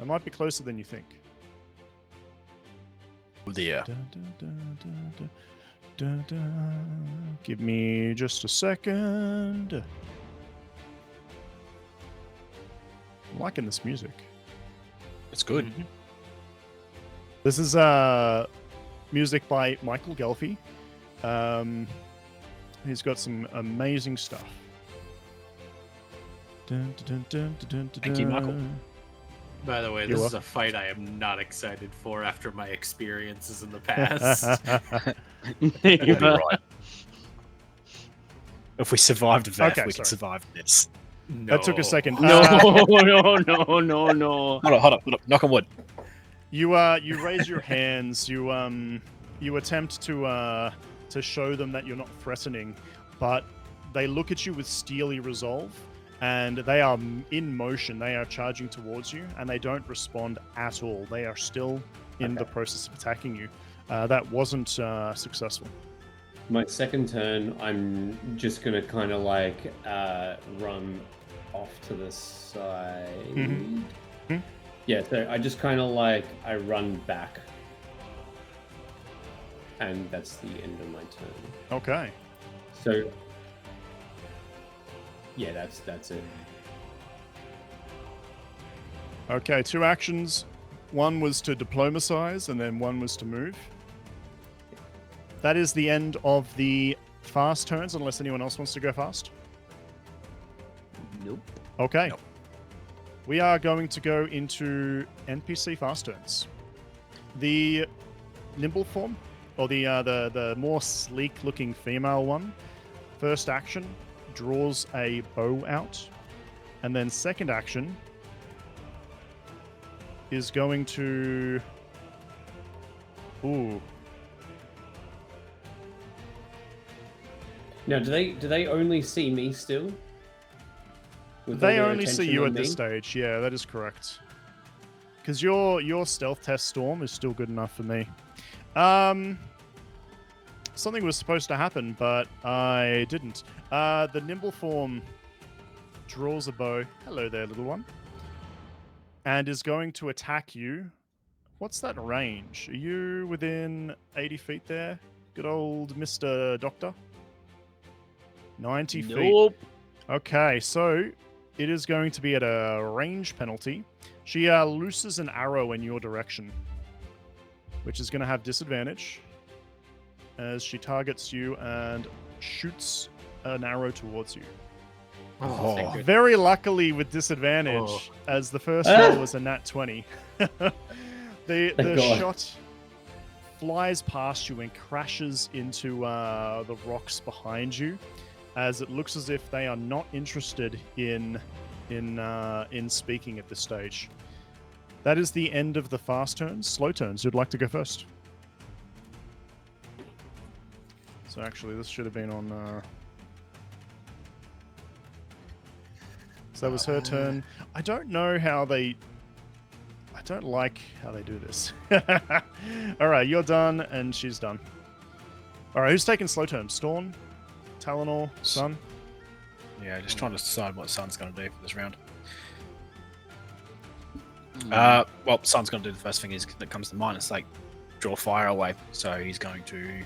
I might be closer than you think. Yeah. Give me just a second. I'm liking this music. It's good. Mhm. This is music by Michael Ghelfi. He's got some amazing stuff. Thank you, Michael. By the way, You're this is welcome. a fight I am not excited for after my experiences in the past. You'll be right. If we survived VAF, Okay, we can sorry. survive this. That took a second. No, no. Hold up. Knock on wood. You raise your hands. You attempt to show them that you're not threatening, but they look at you with steely resolve, and they are in motion. They are charging towards you, and they don't respond at all. They are still in the process of attacking you. That wasn't successful. My second turn, I'm just gonna kind of like run off to the side. Mhm. Yeah, so I just kind of like I run back, and that's the end of my turn. Okay. So yeah, that's it. Okay, 2 actions. One was to diplomacize, and then one was to move. That is the end of the fast turns, unless anyone else wants to go fast. Nope. Okay. Nope. We are going to go into NPC fast turns. The nimble form, or the more sleek-looking female one, first action draws a bow out, and then second action is going to... Ooh. Now, do they only see me still? With all They their only see attention you on at this me? stage. Yeah, that is correct. Because your stealth test, Storm, is still good enough for me. Something was supposed to happen, but I didn't. The nimble form draws a bow. Hello there, little one. And is going to attack you. What's that range? Are you within 80 feet there? Good old Mr. Doctor? 90 feet. Nope. Okay, so it is going to be at a range penalty. She looses an arrow in your direction, which is going to have disadvantage as she targets you and shoots an arrow towards you. Oh, thank goodness. Very luckily with disadvantage, Oh. as the first roll was a nat 20. The God. shot flies past you and crashes into the rocks behind you, as it looks as if they are not interested in speaking at this stage. That is the end of the fast turns. Slow turns. Who'd like to go first? So actually, this should have been on... So that was her turn. I don't know how they... I don't like how they do this. All right, you're done, and she's done. All right, who's taking slow turns? Storm? Talanor? Sun? Yeah, just trying to decide what Sun's going to do for this round. Hmm. Well, Sun's going to do the first thing that comes to mind. It's like draw fire away. So he's going to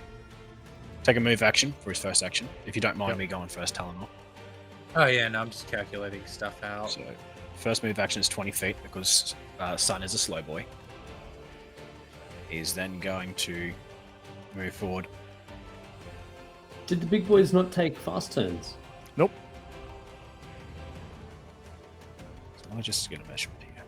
take a move action for his first action. If you don't mind me going first, Talanor. Oh yeah, no, I'm just calculating stuff out. So first move action is 20 feet because Sun is a slow boy. He's then going to move forward. Did the big boys not take fast turns? Nope. So I'll just get a measurement here.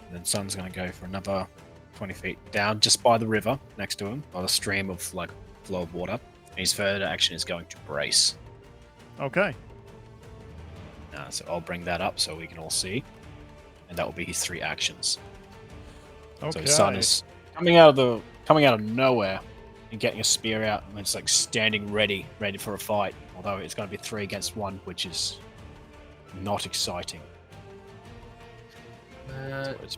And then Sun's going to go for another 20 feet down just by the river next to him, by the stream of like flow of water. And his third action is going to brace. Okay. So I'll bring that up so we can all see. And that will be his 3 actions. Okay. So Sun is coming out of nowhere and getting a spear out, and it's like standing ready for a fight. Although it's going to be 3 against 1, which is not exciting. So it's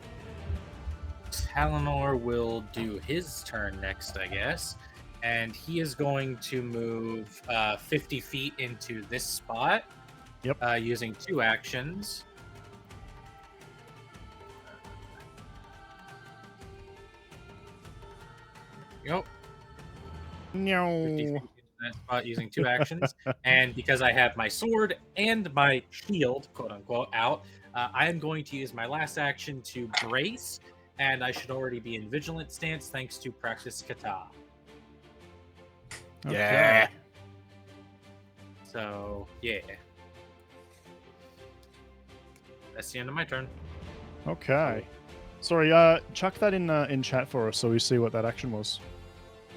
Talanor will do his turn next, I guess. And he is going to move 50 feet into this spot. Yep. Using 2 actions. Yep. 50 feet No. into that spot using 2 actions. And because I have my sword and my shield, quote unquote, out, I am going to use my last action to brace. And I should already be in vigilant stance thanks to practice kata. Yeah. So, yeah. That's the end of my turn. Okay. Sorry, chuck that in chat for us so we see what that action was.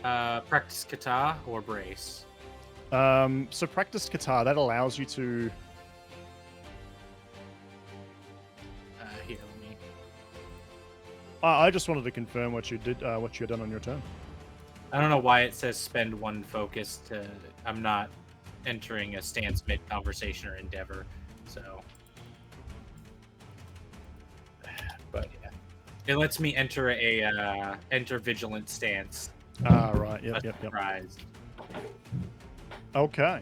Practice kata or brace. So practice Katar, that allows you to. Here, let me. I just wanted to confirm what you did, what you had done on your turn. I don't know why it says spend 1 focus to. I'm not entering a stance mid conversation or endeavor, so. But yeah, it lets me enter enter vigilant stance. Ah, right. Yep. Surprise. Okay.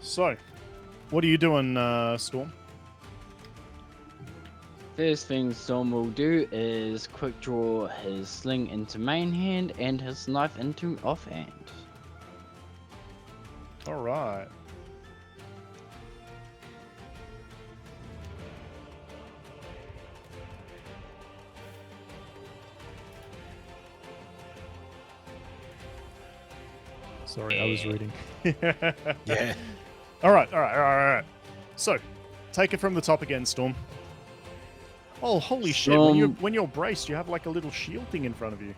So, what are you doing, Storm? First thing Storm will do is quick draw his sling into main hand and his knife into offhand. All right. Sorry, I was reading. Yeah. All right. So, take it from the top again, Storm. Oh, holy shit! When you're braced, you have like a little shield thing in front of you.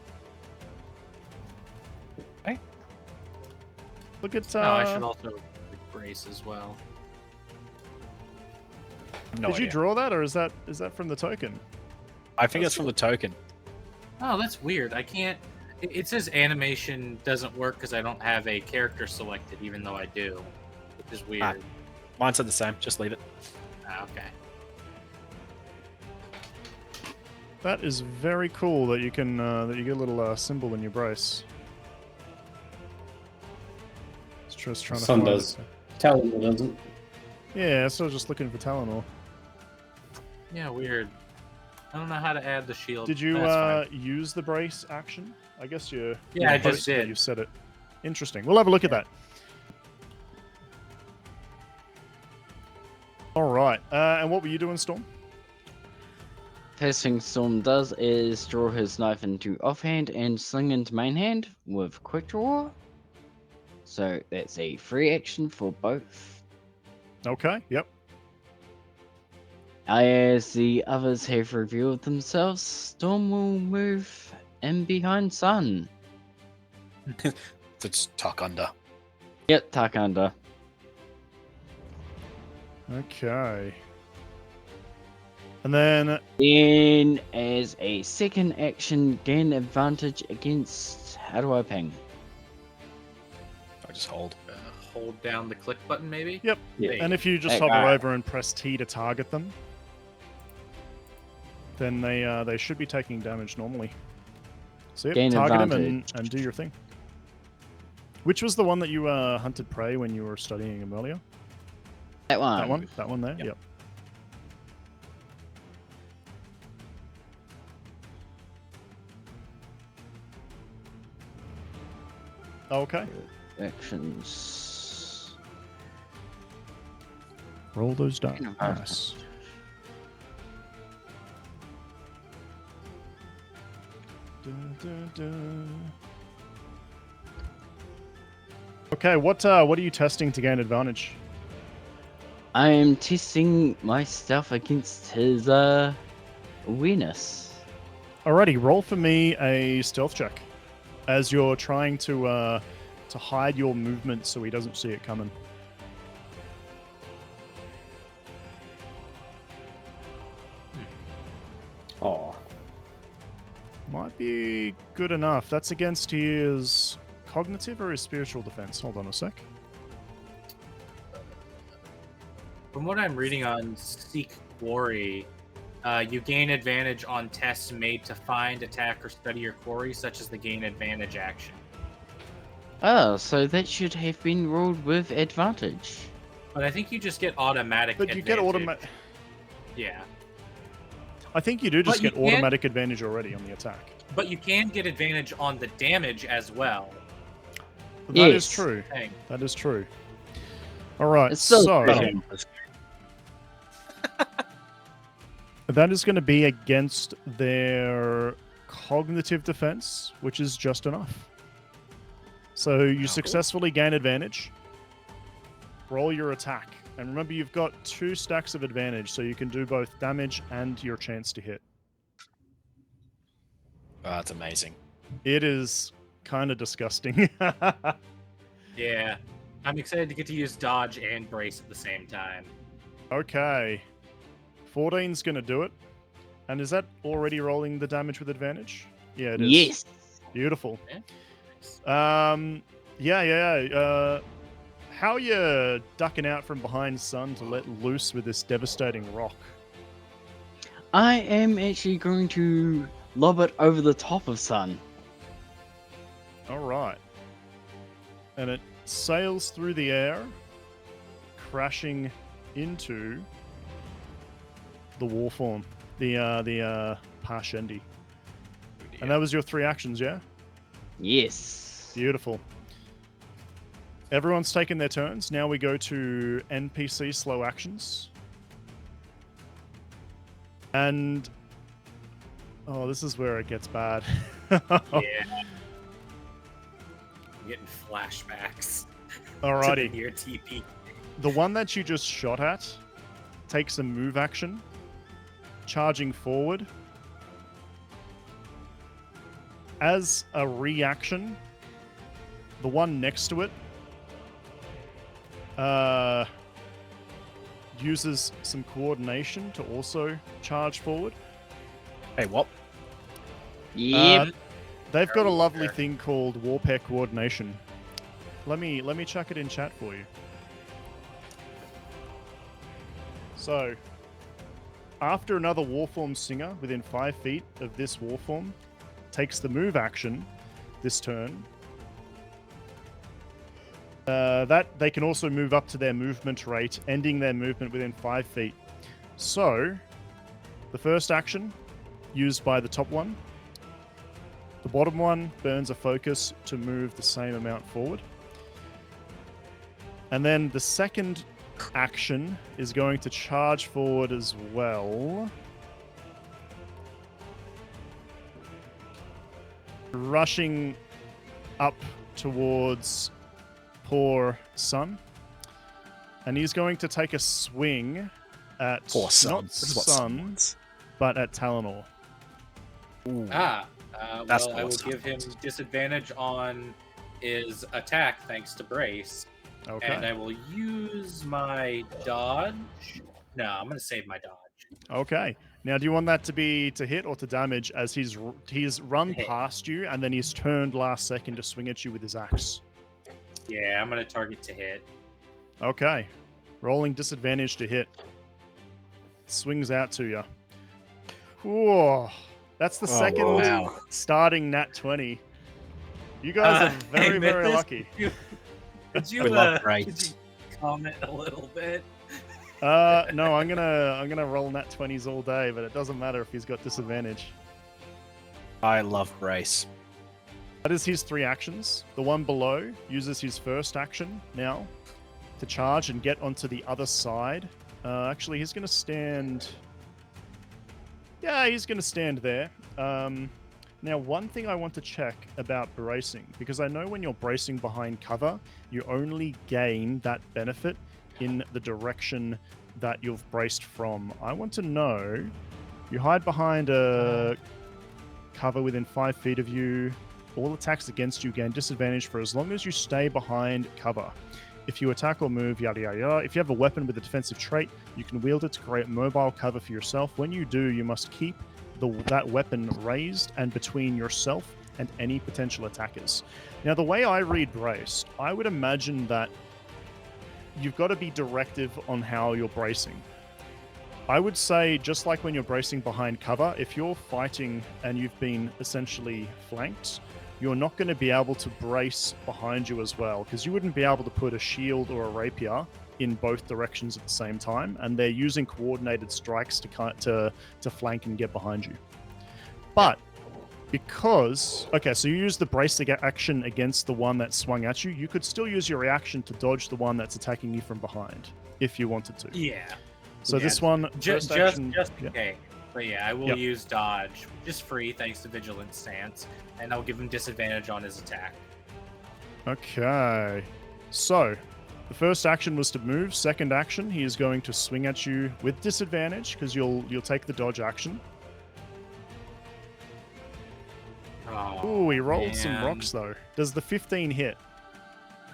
Hey. Look at. I should also brace as well. No Did you idea. draw that, or is that from the token? I think it's from the token. Oh, that's weird. I can't. It says animation doesn't work because I don't have a character selected, even though I do, which is weird. Mine said the same. Just leave it. Okay. That is very cool that you can that you get a little symbol when you brace. Just trying to Sun find does. it. Talanor doesn't. Yeah, so I was just looking for Talanor. Yeah, weird. I don't know how to add the shield. Did you That's fine. use the brace action? I guess you. Yeah, I just posted that did. You said it. Interesting. We'll have a look at that. All right. And what were you doing, Storm? First thing Storm does is draw his knife into offhand and sling into main hand with quick draw. So that's a free action for both. Okay. Yep. As the others have revealed themselves, Storm will move in behind Sun. It's tuck under. Yep, tuck under. Okay. And then Then, as a second action, gain advantage against. How do I ping? I just hold. Hold down the click button, maybe? Yep. There you And go. if you just Hey, hover guy. over and press T to target them, then they should be taking damage normally. So yep, Gain target them advantage. and do your thing. Which was the one that you hunted prey when you were studying him earlier? That one. That one there. Yep. Yep. Okay. Actions. Roll those dice. Gain Nice. Dun, dun, dun. Okay, what are you testing to gain advantage? I am testing my stuff against his awareness. Alrighty, roll for me a stealth check as you're trying to hide your movement so he doesn't see it coming. Oh, Might be good enough. That's against his cognitive or his spiritual defense. Hold on a sec. From what I'm reading on Seek Quarry, you gain advantage on tests made to find, attack, or study your quarry, such as the gain advantage action. Oh, so that should have been rolled with advantage. But I think you just get automatic But you advantage. get automatic. Yeah. I think you do just But you get can- automatic advantage already on the attack. But you can get advantage on the damage as well. That is Yes. true. Dang. That is true. All right, It's still so pretty. that is going to be against their cognitive defense, which is just enough. So you successfully gain advantage. Roll your attack. And remember, you've got 2 stacks of advantage, so you can do both damage and your chance to hit. Oh, that's amazing. It is kind of disgusting. Yeah. I'm excited to get to use dodge and brace at the same time. Okay. 14's going to do it. And is that already rolling the damage with advantage? Yeah, it is. Yes. Beautiful. Yeah. Yeah. How are you ducking out from behind Sun to let loose with this devastating rock? I am actually going to lob it over the top of Sun. All right. And it sails through the air, crashing into the Warform, the Parshendi. And that was your 3 actions, yeah? Yes. Beautiful. Everyone's taken their turns. Now we go to NPC slow actions. And... oh, this is where it gets bad. Yeah. I'm getting flashbacks. Alrighty. To the near TP. The one that you just shot at takes a move action, charging forward. As a reaction, the one next to it uses some coordination to also charge forward. Hey, what? Yep. They've got a lovely thing called Warpair Coordination. Let me chuck it in chat for you. So, after another Warform Singer within 5 feet of this Warform takes the move action this turn, that they can also move up to their movement rate, ending their movement within 5 feet. So, the first action used by the top one, the bottom one burns a focus to move the same amount forward. And then the second action is going to charge forward as well. Rushing up towards poor Sun. And he's going to take a swing at Poor Sun. not This is what Sun, wants. but at Talanor. Ooh. Well, I will awesome. give him disadvantage on his attack thanks to brace. Okay. And I will use my dodge. No, I'm going to save my dodge. Okay. Now, do you want that to be to hit or to damage as he's run Hit. past you and then he's turned last second to swing at you with his axe? Yeah, I'm going to target to hit. Okay. Rolling disadvantage to hit. Swings out to you. Whoa. That's the second wow. starting nat 20. You guys are very, hey, very Mythus, lucky. Could you, We love could brace. you comment a little bit? No, I'm gonna roll nat 20s all day, but it doesn't matter if he's got disadvantage. I love brace. That is his 3 actions. The one below uses his first action now to charge and get onto the other side. Actually, he's going to stand... yeah, he's going to stand there. Now, one thing I want to check about bracing, because I know when you're bracing behind cover, you only gain that benefit in the direction that you've braced from. I want to know, you hide behind a cover within 5 feet of you. All attacks against you gain disadvantage for as long as you stay behind cover. If you attack or move, yada yada yada. If you have a weapon with a defensive trait, you can wield it to create mobile cover for yourself. When you do, you must keep that weapon raised and between yourself and any potential attackers. Now, the way I read Brace, I would imagine that you've got to be directive on how you're bracing. I would say, just like when you're bracing behind cover, if you're fighting and you've been essentially flanked, you're not going to be able to brace behind you as well, because you wouldn't be able to put a shield or a rapier in both directions at the same time, and they're using coordinated strikes to flank and get behind you. But because... okay, so you use the brace action against the one that swung at you, you could still use your reaction to dodge the one that's attacking you from behind, if you wanted to. Yeah. So Yeah, this one... Just action, in case. But yeah, I will use dodge, just free thanks to Vigilant Stance, and I'll give him disadvantage on his attack. Okay. So, the first action was to move. Second action, he is going to swing at you with disadvantage, because you'll take the dodge action. Oh, Ooh, he rolled some man. rocks though. Does the 15 hit?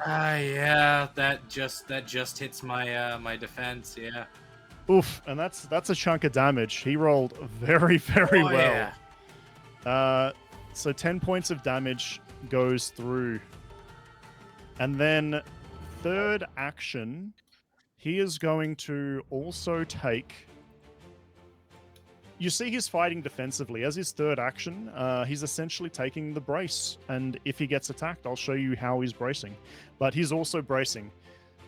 Yeah, that just hits my my defense. Yeah. Oof, and that's a chunk of damage. He rolled very, very Oh, well. yeah. So 10 points of damage goes through. And then third action, he is going to also take... You see he's fighting defensively. As his third action, he's essentially taking the brace. And if he gets attacked, I'll show you how he's bracing. But he's also bracing.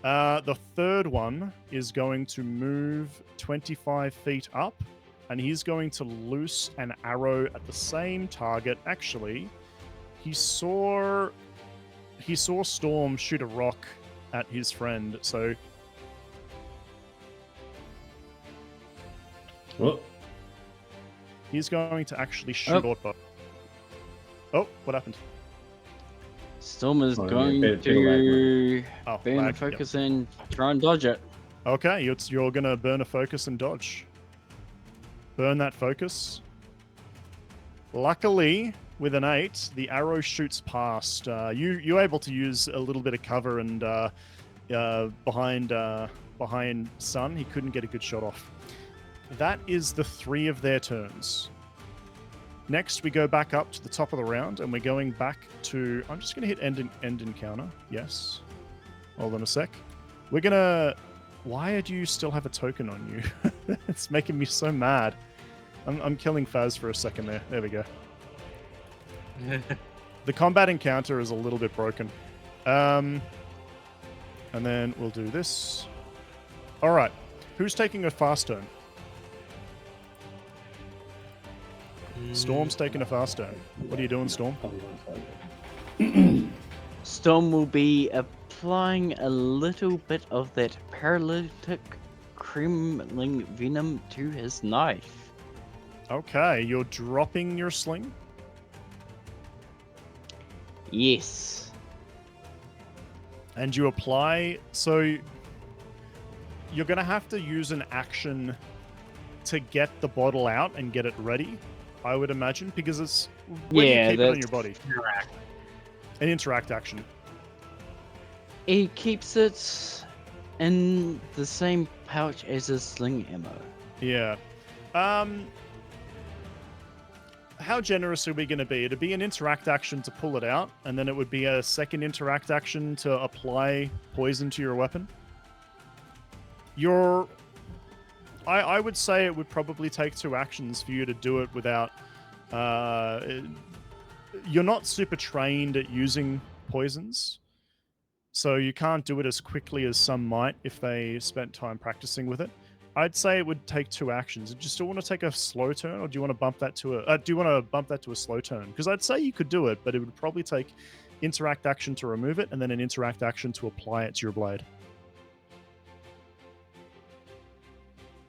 The third one is going to move 25 feet up. And he's going to loose an arrow at the same target. Actually, he saw Storm shoot a rock at his friend. So... What? He's going to actually shoot short. Oh, what happened? Storm is Oh, yeah, going bit to Oh, burn a lag, yep. focus and try and dodge it. Okay, you're going to burn a focus and dodge. Burn that focus. Luckily, with an 8, the arrow shoots past. You're able to use a little bit of cover, and behind Sun, he couldn't get a good shot off. That is the 3 of their turns. Next, we go back up to the top of the round, and we're going back to... I'm just going to hit end encounter. Yes. Hold on a sec. We're going to... Why do you still have a token on you? It's making me so mad. I'm killing Faz for a second there. There we go. The combat encounter is a little bit broken. And then we'll do this. All right. Who's taking a fast turn? Storm's taking a fast turn. What are you doing, Storm? Storm will be applying a little bit of that paralytic kremling venom to his knife. Okay, you're dropping your sling? Yes. And you apply... So you're going to have to use an action to get the bottle out and get it ready, I would imagine, because it's... Where do you keep it on your body? An interact action. He keeps it in the same pouch as his sling ammo. Yeah. How generous are we going to be? It'd be an interact action to pull it out, and then it would be a second interact action to apply poison to your weapon. I would say it would probably take 2 actions for you to do it without... you're not super trained at using poisons, so you can't do it as quickly as some might if they spent time practicing with it. I'd say it would take 2 actions. Do you still want to take a slow turn, or do you want to bump that to a slow turn? Because I'd say you could do it, but it would probably take interact action to remove it, and then an interact action to apply it to your blade.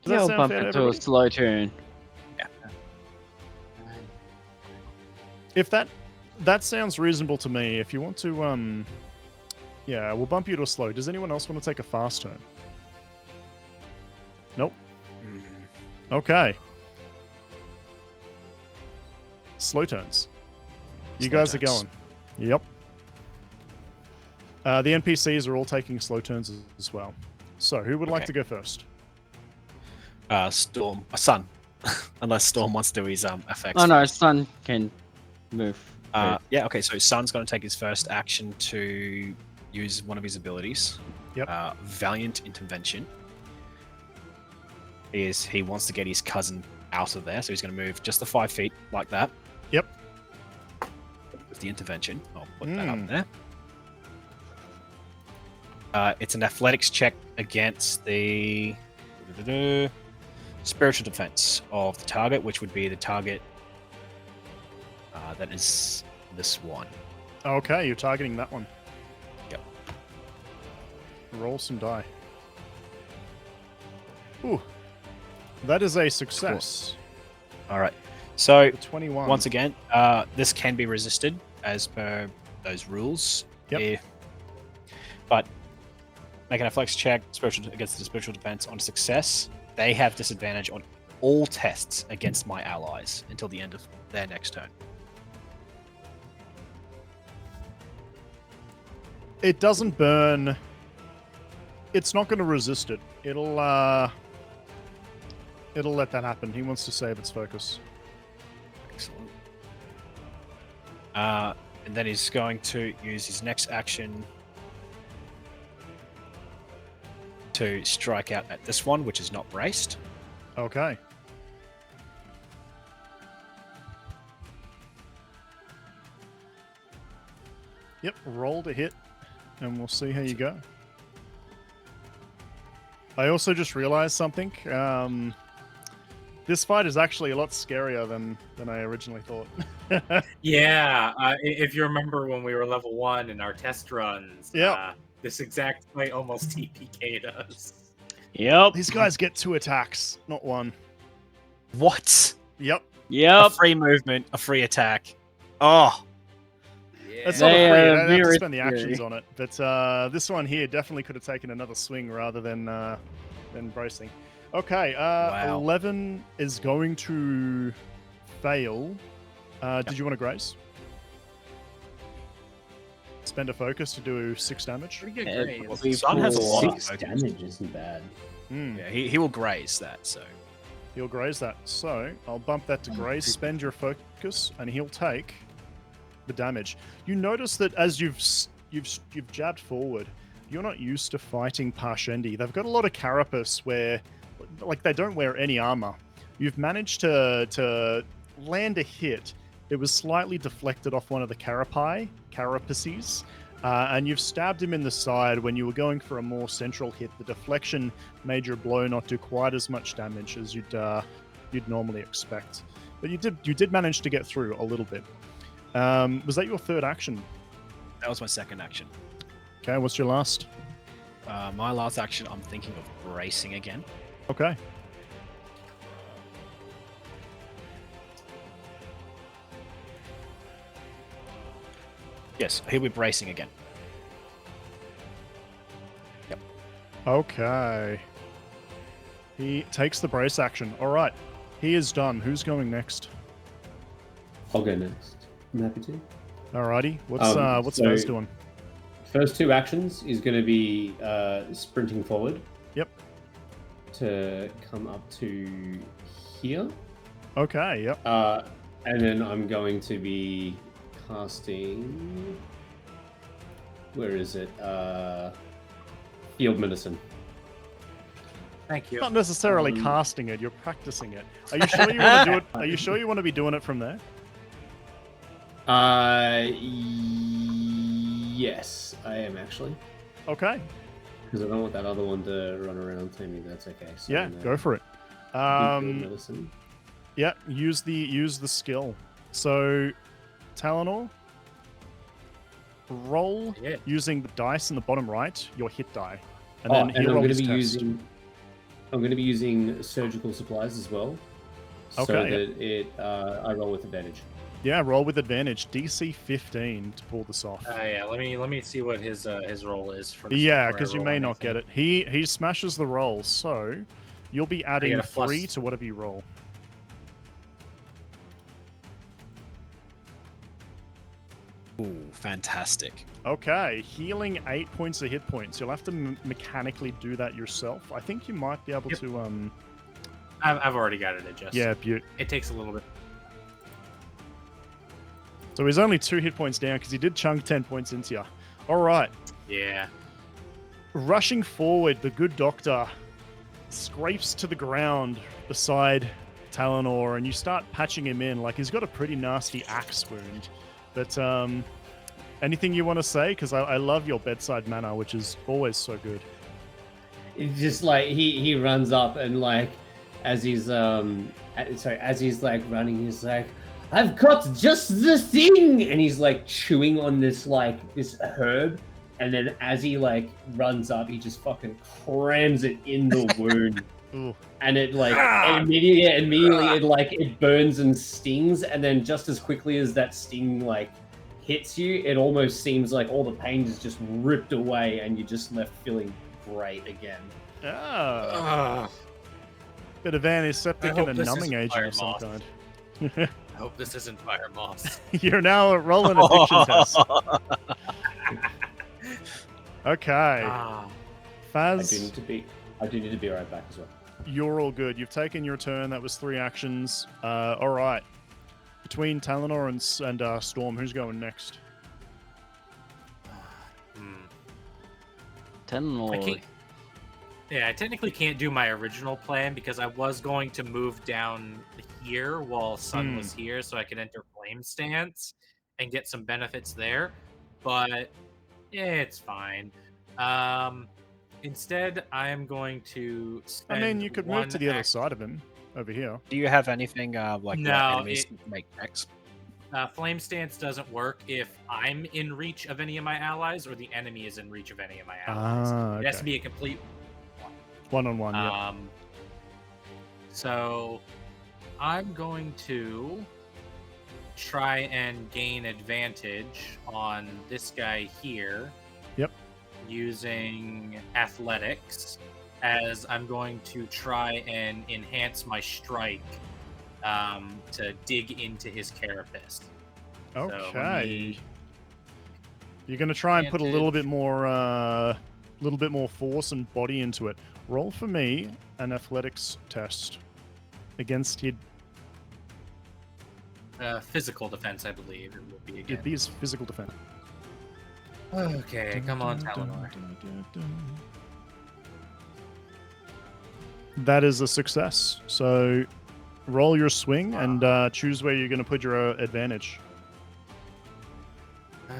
Does that He'll sound bump fair to it to a everybody? slow turn. If that sounds reasonable to me. If you want to, yeah, we'll bump you to a slow. Does anyone else want to take a fast turn? Nope. Okay. Slow turns. You Slow guys are turns. going. Yep. The NPCs are all taking slow turns as well. So, who would like Okay. to go first? Storm, Sun, unless Storm wants to do his effects. Oh no, Sun can move. Yeah. Okay. So Sun's going to take his first action to use one of his abilities. Yep. Valiant Intervention. He wants to get his cousin out of there, so he's going to move just the 5 feet like that. Yep. With the intervention, I'll put that up there. It's an athletics check against the spiritual defense of the target, which would be the target that is this one. Okay, you're targeting that one. Yep. Roll some die. Ooh. That is a success. All right. So The 21. once again, this can be resisted as per those rules. Yep. But make an athletics check against the spiritual defense on success. They have disadvantage on all tests against my allies until the end of their next turn. It doesn't burn. It's not going to resist it. It'll let that happen. He wants to save its focus. Excellent. And then he's going to use his next action to strike out at this one, which is not braced. Okay. Yep, roll to hit, and we'll see how you go. I also just realized something. This fight is actually a lot scarier than I originally thought. Yeah, if you remember when we were level 1 in our test runs, this exact fight almost TPK'd us. Yep. These guys get 2 attacks, not 1. What? Yep. A Yep. free movement, a free attack. Oh, It's not They a free. are I have to very spend the actions scary. on it, but this one here definitely could have taken another swing rather than bracing. Okay, 11 is going to fail. Did you want to grace? Spend a focus to do 6 damage. Pretty good Yeah, grade. well, we- Sun has a lot of 6 focus. damage isn't bad. Hmm. Yeah, he will graze that, so. He'll graze that. So I'll bump that to graze. Spend your focus, and he'll take the damage. You notice that as you've jabbed forward, you're not used to fighting Parshendi. They've got a lot of carapace where, like, they don't wear any armor. You've managed to land a hit. It was slightly deflected off one of the carapaces, and you've stabbed him in the side. When you were going for a more central hit, the deflection made your blow not do quite as much damage as you'd normally expect. But you did manage to get through a little bit. Was that your third action? That was my second action. Okay, what's your last? My last action, I'm thinking of bracing again. Okay. Yes, he'll be bracing again. Yep. Okay. He takes the brace action. All right. He is done. Who's going next? I'll go next. I'm happy to. Alrighty. What's Fez doing? First 2 actions is going to be sprinting forward. Yep. To come up to here. Okay, yep. And then I'm going to be casting. Where is it? Field medicine. Thank you. Not necessarily casting it, you're practicing it. Are you sure you want to do it? Are you sure you want to be doing it from there? Yes, I am actually. Okay. Because I don't want that other one to run around to me. That's okay. So Yeah, go for it. field medicine. Yeah, use the skill. So, Talanor, roll Yeah. using the dice in the bottom right, your hit die, and Oh, then and he'll I'm roll going to his be test. I'm going to be using surgical supplies as well. So Okay, that I roll with advantage. Yeah, roll with advantage. DC 15 to pull this off. Yeah, let me see what his roll is for. This Yeah, before I because you roll may not get anything. it. He smashes the roll, so you'll be adding get a plus- 3 to whatever you roll. Ooh, fantastic. Okay, healing 8 points of hit points. You'll have to mechanically do that yourself. I think you might be able Yep. to. I've already got it adjusted. Yeah, beaut. It takes a little bit. So he's only 2 hit points down because he did chunk 10 points into you. All right. Yeah. Rushing forward, the good doctor scrapes to the ground beside Talanor, and you start patching him in. Like, he's got a pretty nasty axe wound. But anything you want to say? Because I love your bedside manner, which is always so good. It's just like he runs up and like as he's like running, he's like, I've got just the thing, and he's like chewing on this herb, and then as he like runs up, he just fucking crams it in the wound. Ooh. And it like immediately it burns and stings, and then just as quickly as that sting like hits you, it almost seems like all the pain is just ripped away, and you're just left feeling great again. Ah, bit of antiseptic I hope and a this numbing isn't agent fire of some moth. kind. I hope this isn't fire moss. You're now rolling addiction test. Okay. Ah, I do Faz, need to be right back as well. you're all good. You've taken your turn. That was 3 actions. All right. Between Talanor and Storm, who's going next? hmm. I Talanor. can't. Yeah, I technically can't do my original plan because I was going to move down here while Sun was here, so I could enter Flame Stance and get some benefits there. But yeah, it's fine. Instead, I am going to I spend. mean, you could move to the other side of him, over here. Do you have anything like No, where enemies make checks? Flame Stance doesn't work if I'm in reach of any of my allies or the enemy is in reach of any of my allies. Ah, It has to okay. be a complete One-on-one, yeah. So I'm going to try and gain advantage on this guy here. Yep. Using athletics, as I'm going to try and enhance my strike to dig into his carapace. So let Okay. me- You're going to try and put a little bit Advantage. more force and body into it. Roll for me an athletics test against his physical defense, I believe it would be again. it'd be his physical defense. Okay, come on, Talanor. That is a success. So roll your swing and choose where you're going to put your advantage.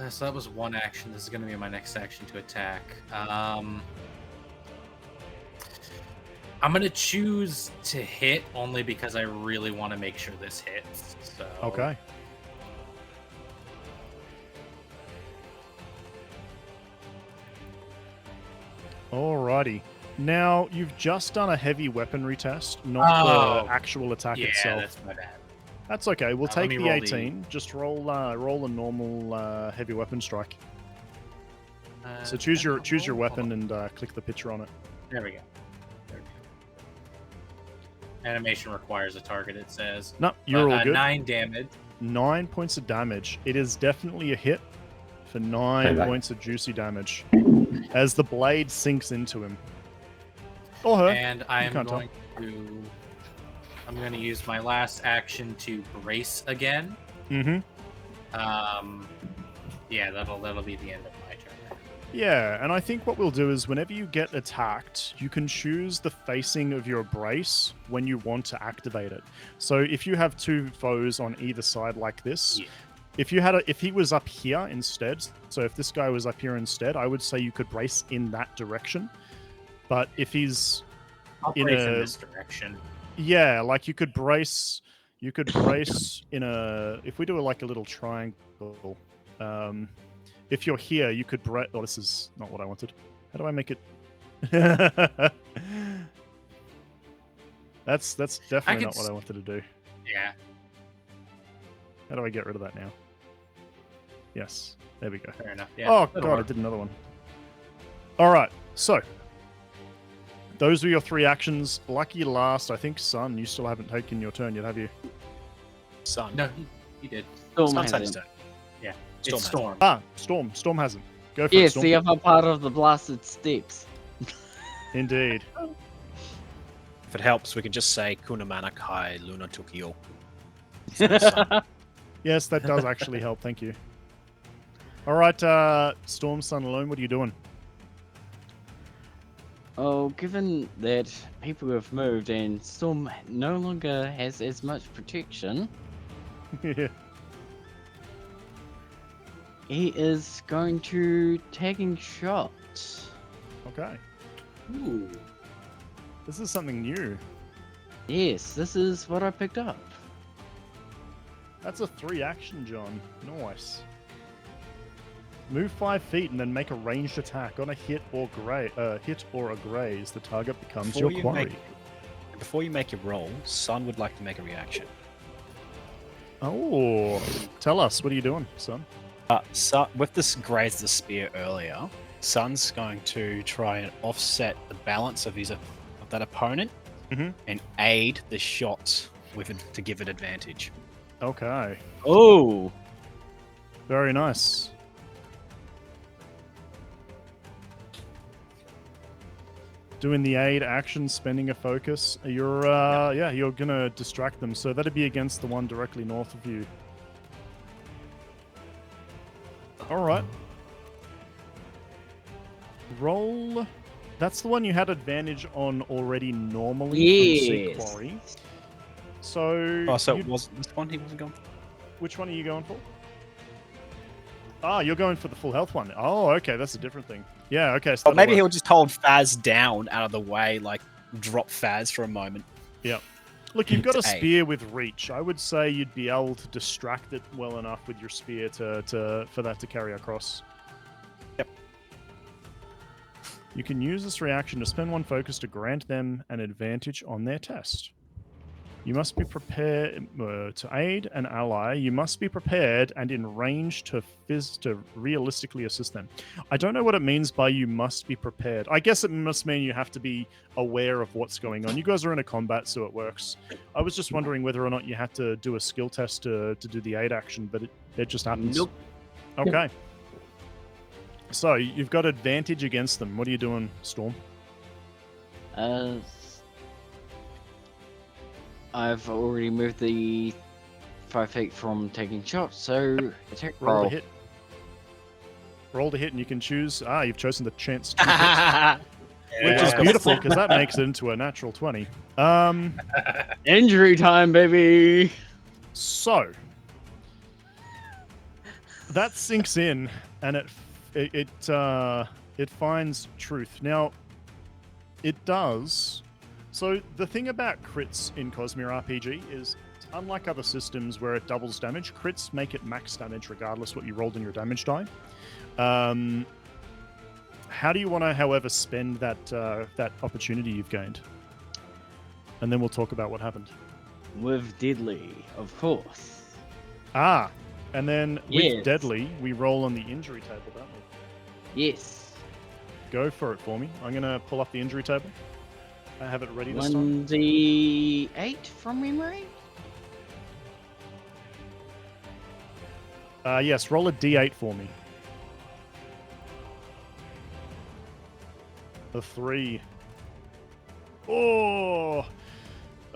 So that was one action. This is going to be my next action to attack. I'm going to choose to hit only because I really want to make sure this hits. So Okay. Alrighty. Now, you've just done a heavy weaponry test, not Oh, the actual attack yeah, itself. that's my bad. That's okay. We'll Let take me the roll 18. Just roll a normal heavy weapon strike. So choose your weapon and click the picture on it. There we go. Animation requires a target, it says. No, you're all good. 9 damage. 9 points of damage. It is definitely a hit for 9 Payback. points of juicy damage as the blade sinks into him. Or her. And I am can't tell. I'm going to use my last action to brace again. Mm-hmm. Yeah, that'll be the end of my turn. Yeah, and I think what we'll do is whenever you get attacked, you can choose the facing of your brace when you want to activate it. So if you have 2 foes on either side like this, Yeah. if he was up here instead, so if this guy was up here instead, I would say you could brace in that direction. But if he's I'll in brace in a- this direction. yeah, like you could brace in a, if we do like a little triangle, if you're here, you could brace. Oh, this is not what I wanted. How do I make it? That's definitely not what I wanted to do. Yeah. How do I get rid of that now? Yes, there we go. Fair enough. Yeah. Oh that'll god, I work. did another one. All right, so those were your 3 actions. Lucky last, I think. Sun, you still haven't taken your turn yet, have you? Sun. No, he did. Storm Sun's had his hasn't. turn. Yeah. Storm It's has. Storm. Ah, Storm hasn't. Go for it, Yes, Storm. the upper part of the blasted steps. Indeed. If it helps, we can just say Kunamana Kai Luna Tokyo. Yes, that does actually help. Thank you. All right, Storm, Sun alone. What are you doing? Oh, given that people have moved and Storm no longer has as much protection, Yeah. he is going to tagging shots. Okay. Ooh. This is something new. Yes, this is what I picked up. That's a 3 action, John. Nice. Move 5 feet and then make a ranged attack on a hit or a graze. The target becomes your quarry. Before you make your roll, Sun would like to make a reaction. Oh, tell us. What are you doing, Son? So with this graze the spear earlier, Sun's going to try and offset the balance of that opponent Mhm. and aid the shot with it to give it advantage. Okay. Oh, Very nice. doing the aid action, spending a focus. You're you're gonna distract them. So that'd be against the one directly north of you. All right. Roll. That's the one you had advantage on already normally from Seek Quarry. So. Oh, so it wasn't this one he wasn't going for? Which one are you going for? Ah, you're going for the full health one. Oh, okay, that's a different thing. Yeah, okay. So Or maybe he'll just hold Faz down out of the way, like drop Faz for a moment. Yeah. Look, you've got a To aid. spear with reach. I would say you'd be able to distract it well enough with your spear for that to carry across. Yep. You can use this reaction to spend one focus to grant them an advantage on their test. You must be prepared to aid an ally. You must be prepared and in range to realistically assist them. I don't know what it means by you must be prepared. I guess it must mean you have to be aware of what's going on. You guys are in a combat, so it works. I was just wondering whether or not you had to do a skill test to do the aid action, but it just happens. Nope. Okay. So you've got advantage against them. What are you doing, Storm? I've already moved the 5 feet from taking shots, so attack Roll roll. to hit. Roll to hit, and you can choose. You've chosen the chance to hit, which is beautiful because that makes it into a natural 20. Injury time, baby. So that sinks in, and it finds truth. Now, it does. So the thing about crits in Cosmere RPG is, unlike other systems where it doubles damage, crits make it max damage regardless what you rolled in your damage die. How do you want to, however, spend that opportunity you've gained? And then we'll talk about what happened. With Deadly, of course. And then with Yes. Deadly, we roll on the injury table, don't we? Yes. Go for it for me. I'm going to pull up the injury table. I have it ready this time. 1d8 from memory? Yes, roll a d8 for me. A 3. Oh!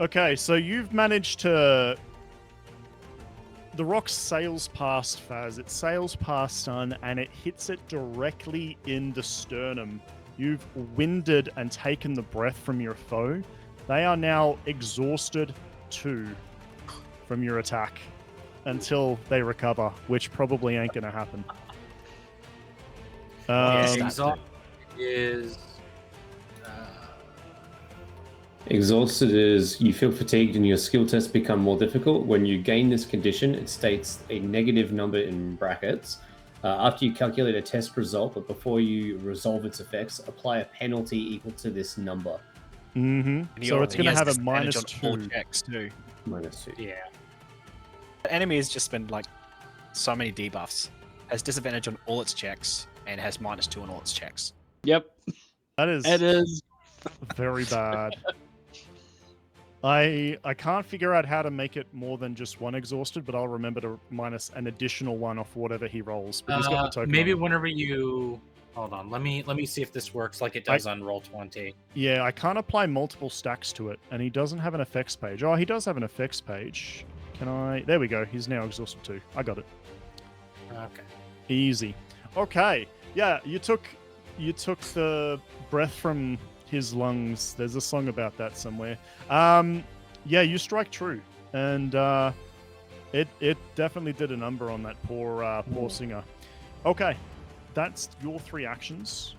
Okay, so you've managed to... The rock sails past Faz. It sails past Sun, and it hits it directly in the sternum. You've winded and taken the breath from your foe. They are now exhausted too from your attack until they recover, which probably ain't going to happen. Exhaust is Exhausted is you feel fatigued and your skill tests become more difficult. When you gain this condition, it states a negative number in brackets. After you calculate a test result, but before you resolve its effects, apply a penalty equal to this number. Mm-hmm. So it's going to have a minus -2 on all 2. checks too. -2. yeah. The enemy has just been like so many debuffs. Has disadvantage on all its checks and has -2 on all its checks. Yep. That is It is. very bad. I can't figure out how to make it more than just one exhausted, but I'll remember to minus an additional one off whatever he rolls. But he's got the token Maybe on it. whenever you hold on, let me see if this works like it does on Roll20. Yeah, I can't apply multiple stacks to it, and he doesn't have an effects page. Oh, he does have an effects page. Can I? There we go. He's now exhausted too. I got it. Okay. Easy. Okay. Yeah, you took the breath from his lungs. There's a song about that somewhere. Yeah, you strike true, and it definitely did a number on that poor singer. Okay, that's your 3 actions.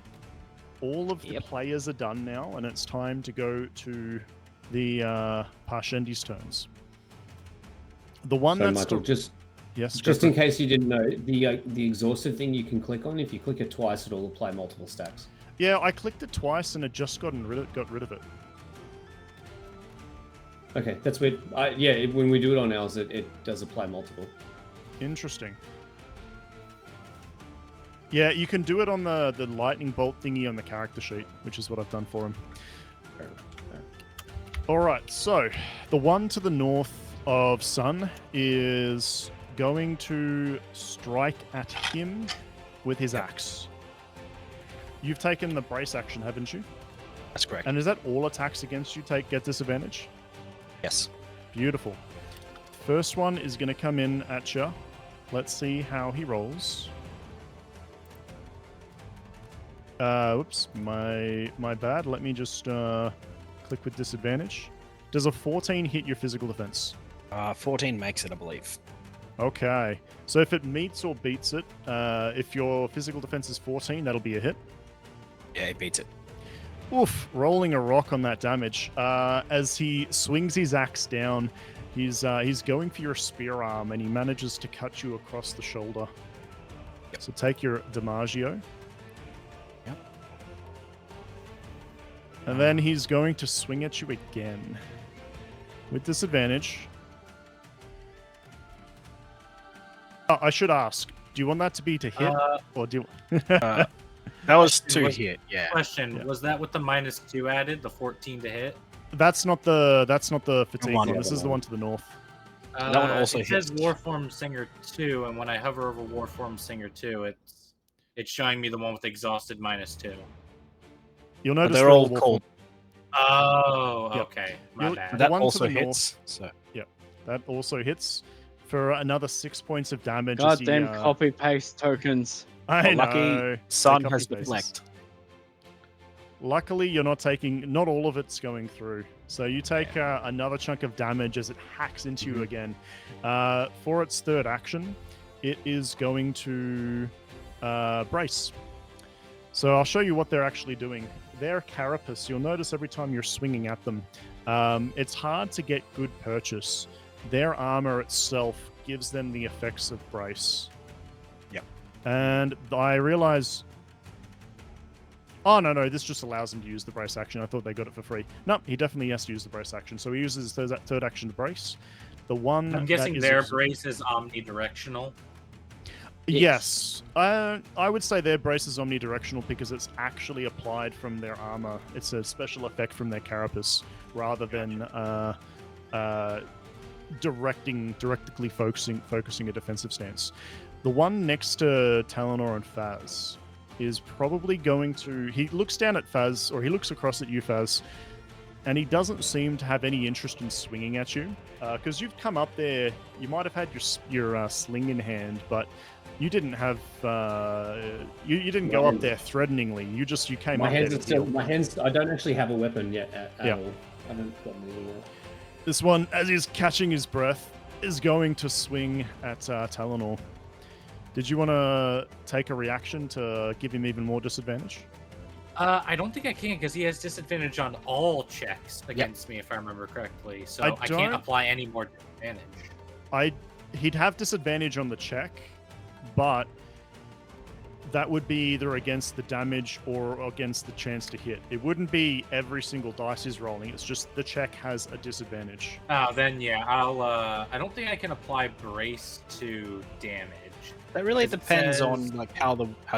All of the players are done now, and it's time to go to the Parshendi's turns. The one So, that's Michael, just yes, just in case you didn't know, the exhausted thing you can click on. If you click it twice, it'll apply multiple stacks. Yeah, I clicked it twice and it just got rid of it. Okay, that's weird. When we do it on ours, it does apply multiple. Interesting. Yeah, you can do it on the lightning bolt thingy on the character sheet, which is what I've done for him. All right, so the one to the north of Sun is going to strike at him with his axe. You've taken the brace action, haven't you? That's correct. And is that all attacks against you get disadvantage? Yes. Beautiful. First one is going to come in at you. Let's see how he rolls. Whoops, my bad. Let me just click with disadvantage. Does a 14 hit your physical defense? 14 makes it, I believe. Okay. So if it meets or beats it, if your physical defense is 14, that'll be a hit. Yeah, it beats it. Oof, rolling a rock on that damage. As he swings his axe down, he's going for your spear arm, and he manages to cut you across the shoulder. Yep. So take your Damaggio. Yep. And then he's going to swing at you again. With disadvantage. Oh, I should ask, do you want that to be to hit? Or do you... That was 2 hit, yeah. Question: Yeah. Was that with the -2 added, the 14 to hit? That's not the fatigue one, one. yeah, This the is the one. one to the north. That one also it says hits. Warform Singer 2, and when I hover over Warform Singer 2, it's showing me the one with exhausted -2. You'll But notice they're all Warform- called. Oh, Yep. okay. My You'll- bad. the That one to also the hits. So That also hits for another 6 points of damage. as he, Goddamn copy paste tokens. I Well, lucky know. Sun They has copy deflect. Luckily, you're not all of it's going through. So you take another chunk of damage as it hacks into you again. For its third action, it is going to brace. So I'll show you what they're actually doing. Their carapace, you'll notice every time you're swinging at them, it's hard to get good purchase. Their armor itself gives them the effects of brace. Yep. And I realize... Oh, no, this just allows him to use the brace action. I thought they got it for free. No, he definitely has to use the brace action. So he uses his third action to brace. The one I'm guessing that is their brace is omnidirectional. Yes. I would say their brace is omnidirectional because it's actually applied from their armor. It's a special effect from their carapace rather than directly focusing a defensive stance. The one next to Talanor and Faz is probably going to... He looks down at Faz, or he looks across at you, Faz, and he doesn't seem to have any interest in swinging at you. Because you've come up there, you might have had your sling in hand, but you didn't have... you didn't go up there threateningly. You came My up hands there are to still. deal. My hands. I don't actually have a weapon yet at Yeah. all. I haven't got anything yet. This one, as he's catching his breath, is going to swing at Talanor. Did you want to take a reaction to give him even more disadvantage? I don't think I can because he has disadvantage on all checks against me, if I remember correctly. So I can't don't- apply any more disadvantage. He'd have disadvantage on the check, but that would be either against the damage or against the chance to hit. It wouldn't be every single dice he's rolling. It's just the check has a disadvantage. Oh, then yeah, I'll. I don't think I can apply brace to damage. That really Because it depends says- on like how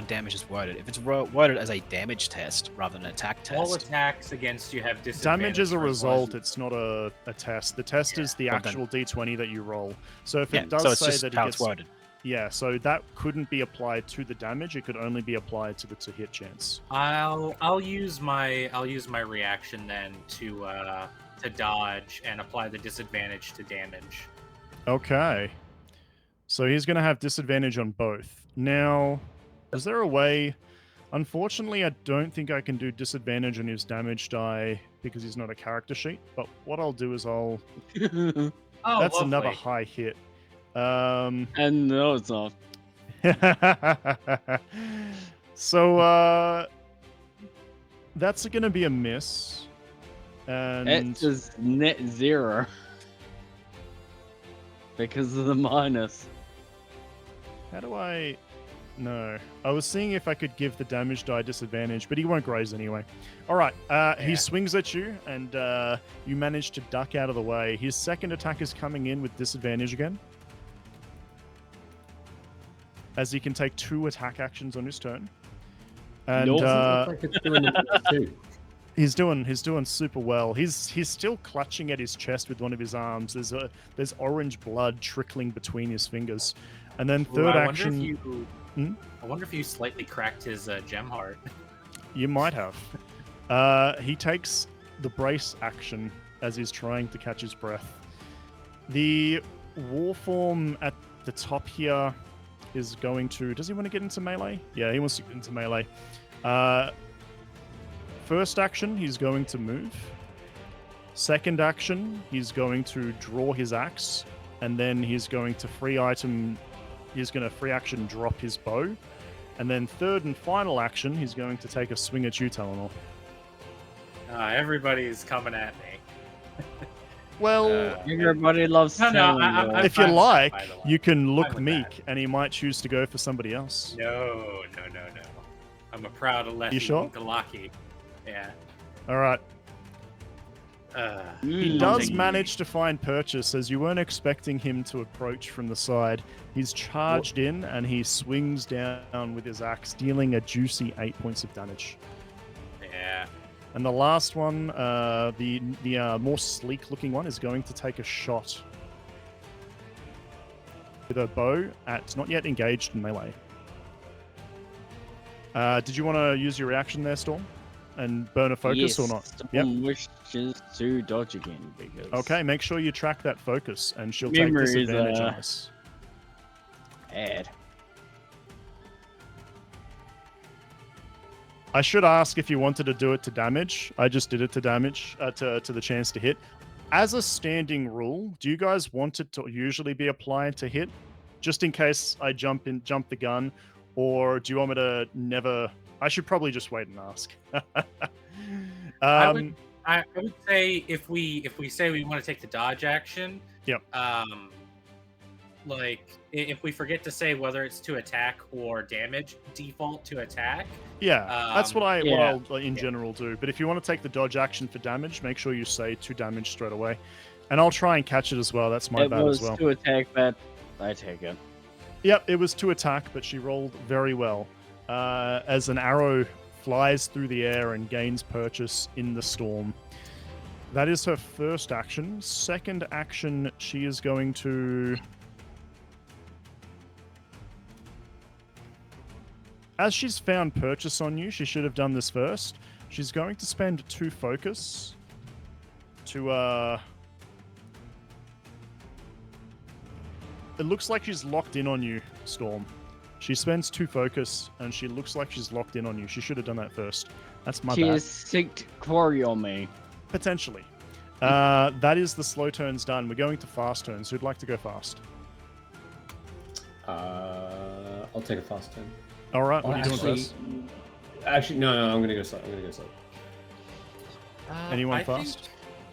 damage is worded. If it's worded as a damage test rather than an attack test, All attacks against you have disadvantage. Damage as a for result, one. it's not a test. The test is the well then- actual d20 that you roll. So if yeah, it does so it's say just that how it it's gets... worded. Yeah, so that couldn't be applied to the damage. It could only be applied to the to-hit chance. I'll use my reaction then to dodge and apply the disadvantage to damage. Okay. So he's going to have disadvantage on both. Now, is there a way... Unfortunately, I don't think I can do disadvantage on his damage die because he's not a character sheet. But what I'll do is Oh, That's lovely. another high hit. And no, it's not. So, that's going to be a miss. And... It's just net 0. Because of the minus. How do I... No. I was seeing if I could give the damage die disadvantage, but he won't graze anyway. Alright, he swings at you, and you manage to duck out of the way. His second attack is coming in with disadvantage again. As he can take 2 attack actions on his turn. And Nope. Like it's doing it too. he's doing super well. He's still clutching at his chest with one of his arms. There's orange blood trickling between his fingers. And then Ooh, third I action... I wonder if you slightly cracked his gem heart. You might have. He takes the brace action as he's trying to catch his breath. The war form at the top here is going to... Does he want to get into melee? Yeah, he wants to get into melee. First action, he's going to move. Second action, he's going to draw his axe, and then he's going to free action drop his bow. And then third and final action, he's going to take a swing at you, Talanor. Everybody's coming at me. Well, Everybody loves Talanor. I'm if you fine with that, like, by the way. you can Fine look with meek, that. and he might choose to go for somebody else. No. I'm a proud Alethis You sure? Warcamps. Yeah. All right. He Mm. does manage to find purchase, as you weren't expecting him to approach from the side. He's charged in, and he swings down with his axe, dealing a juicy 8 points of damage. Yeah. And the last one, the more sleek-looking one, is going to take a shot with a bow at not yet engaged in melee. Did you want to use your reaction there, Storm, and burn a focus or not? Storm wishes to dodge again because. Okay, make sure you track that focus, and she'll take Memory is, disadvantage on this. Bad. I should ask if you wanted to do it to damage. I just did it to damage, to the chance to hit. As a standing rule, do you guys want it to usually be applied to hit, just in case I jump the gun, or do you want me to never? I should probably just wait and ask. I would say if we say we want to take the dodge action. Yep. Like if we forget to say whether it's to attack or damage, default to attack. Yeah, that's what yeah. I'll in general do. But if you want to take the dodge action for damage, make sure you say to damage straight away, and I'll try and catch it as well. That's my bad as well. It was to attack, but I take it. Yep, it was to attack, but she rolled very well. As an arrow flies through the air and gains purchase in the storm. That is her first action. Second action, she is going to... As she's found purchase on you, she should have done this first. She's going to spend 2 focus to... It looks like she's locked in on you, Storm. She spends 2 focus, and she looks like she's locked in on you. She should have done that first. That's my She bad. has synced quarry on me. Potentially. That is the slow turns done. We're going to fast turns. Who'd like to go fast? I'll take a fast turn. All right, what are you doing first? Actually, no, I'm gonna go slow. Anyone I fast? think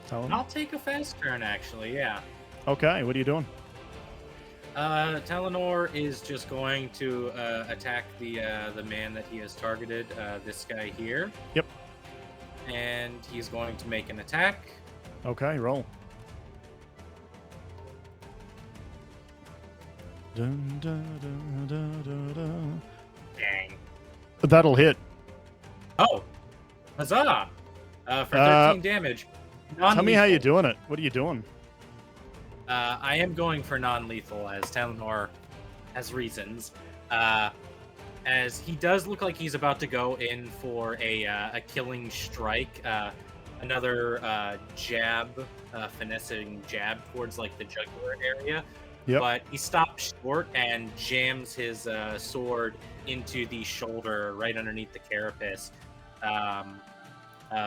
Talon? I'll take a fast turn, actually. Yeah. Okay, what are you doing? Talanor is just going to attack the man that he has targeted, this guy here. Yep. And he's going to make an attack. Okay, roll. Dun, dun, dun, dun, dun, dun. Dang. That'll hit. Oh, huzzah! For 13 damage. Tell me how you're Non-lethal. doing it. What are you doing? I am going for non-lethal, as Talanor has reasons. As he does look like he's about to go in for a killing strike, another jab, finessing jab towards like the jugular area. Yep. But he stops short and jams his sword into the shoulder, right underneath the carapace,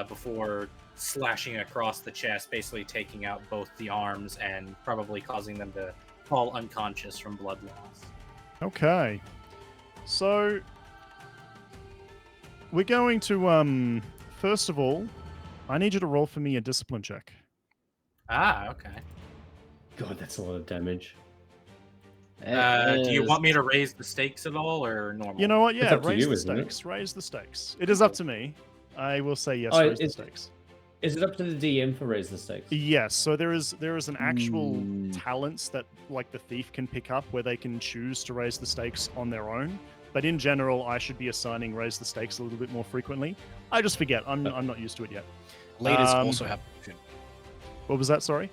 before slashing across the chest, basically taking out both the arms and probably causing them to fall unconscious from blood loss. Okay. So we're going to first of all, I need you to roll for me a discipline check. Ah, okay. God, that's a lot of damage. Do you want me to raise the stakes at all, or normal? You know what? Yeah, up to raise you, the isn't it? stakes. Raise the stakes. It is up to me. I will say yes, Oh, raise the it's- stakes. Is it up to the DM for raise the stakes? Yes, so there is an actual Hmm. talents that like the thief can pick up where they can choose to raise the stakes on their own. But in general, I should be assigning raise the stakes a little bit more frequently. I just forget. I'm not used to it yet. Leaders Um, also have an option. What was that? Sorry.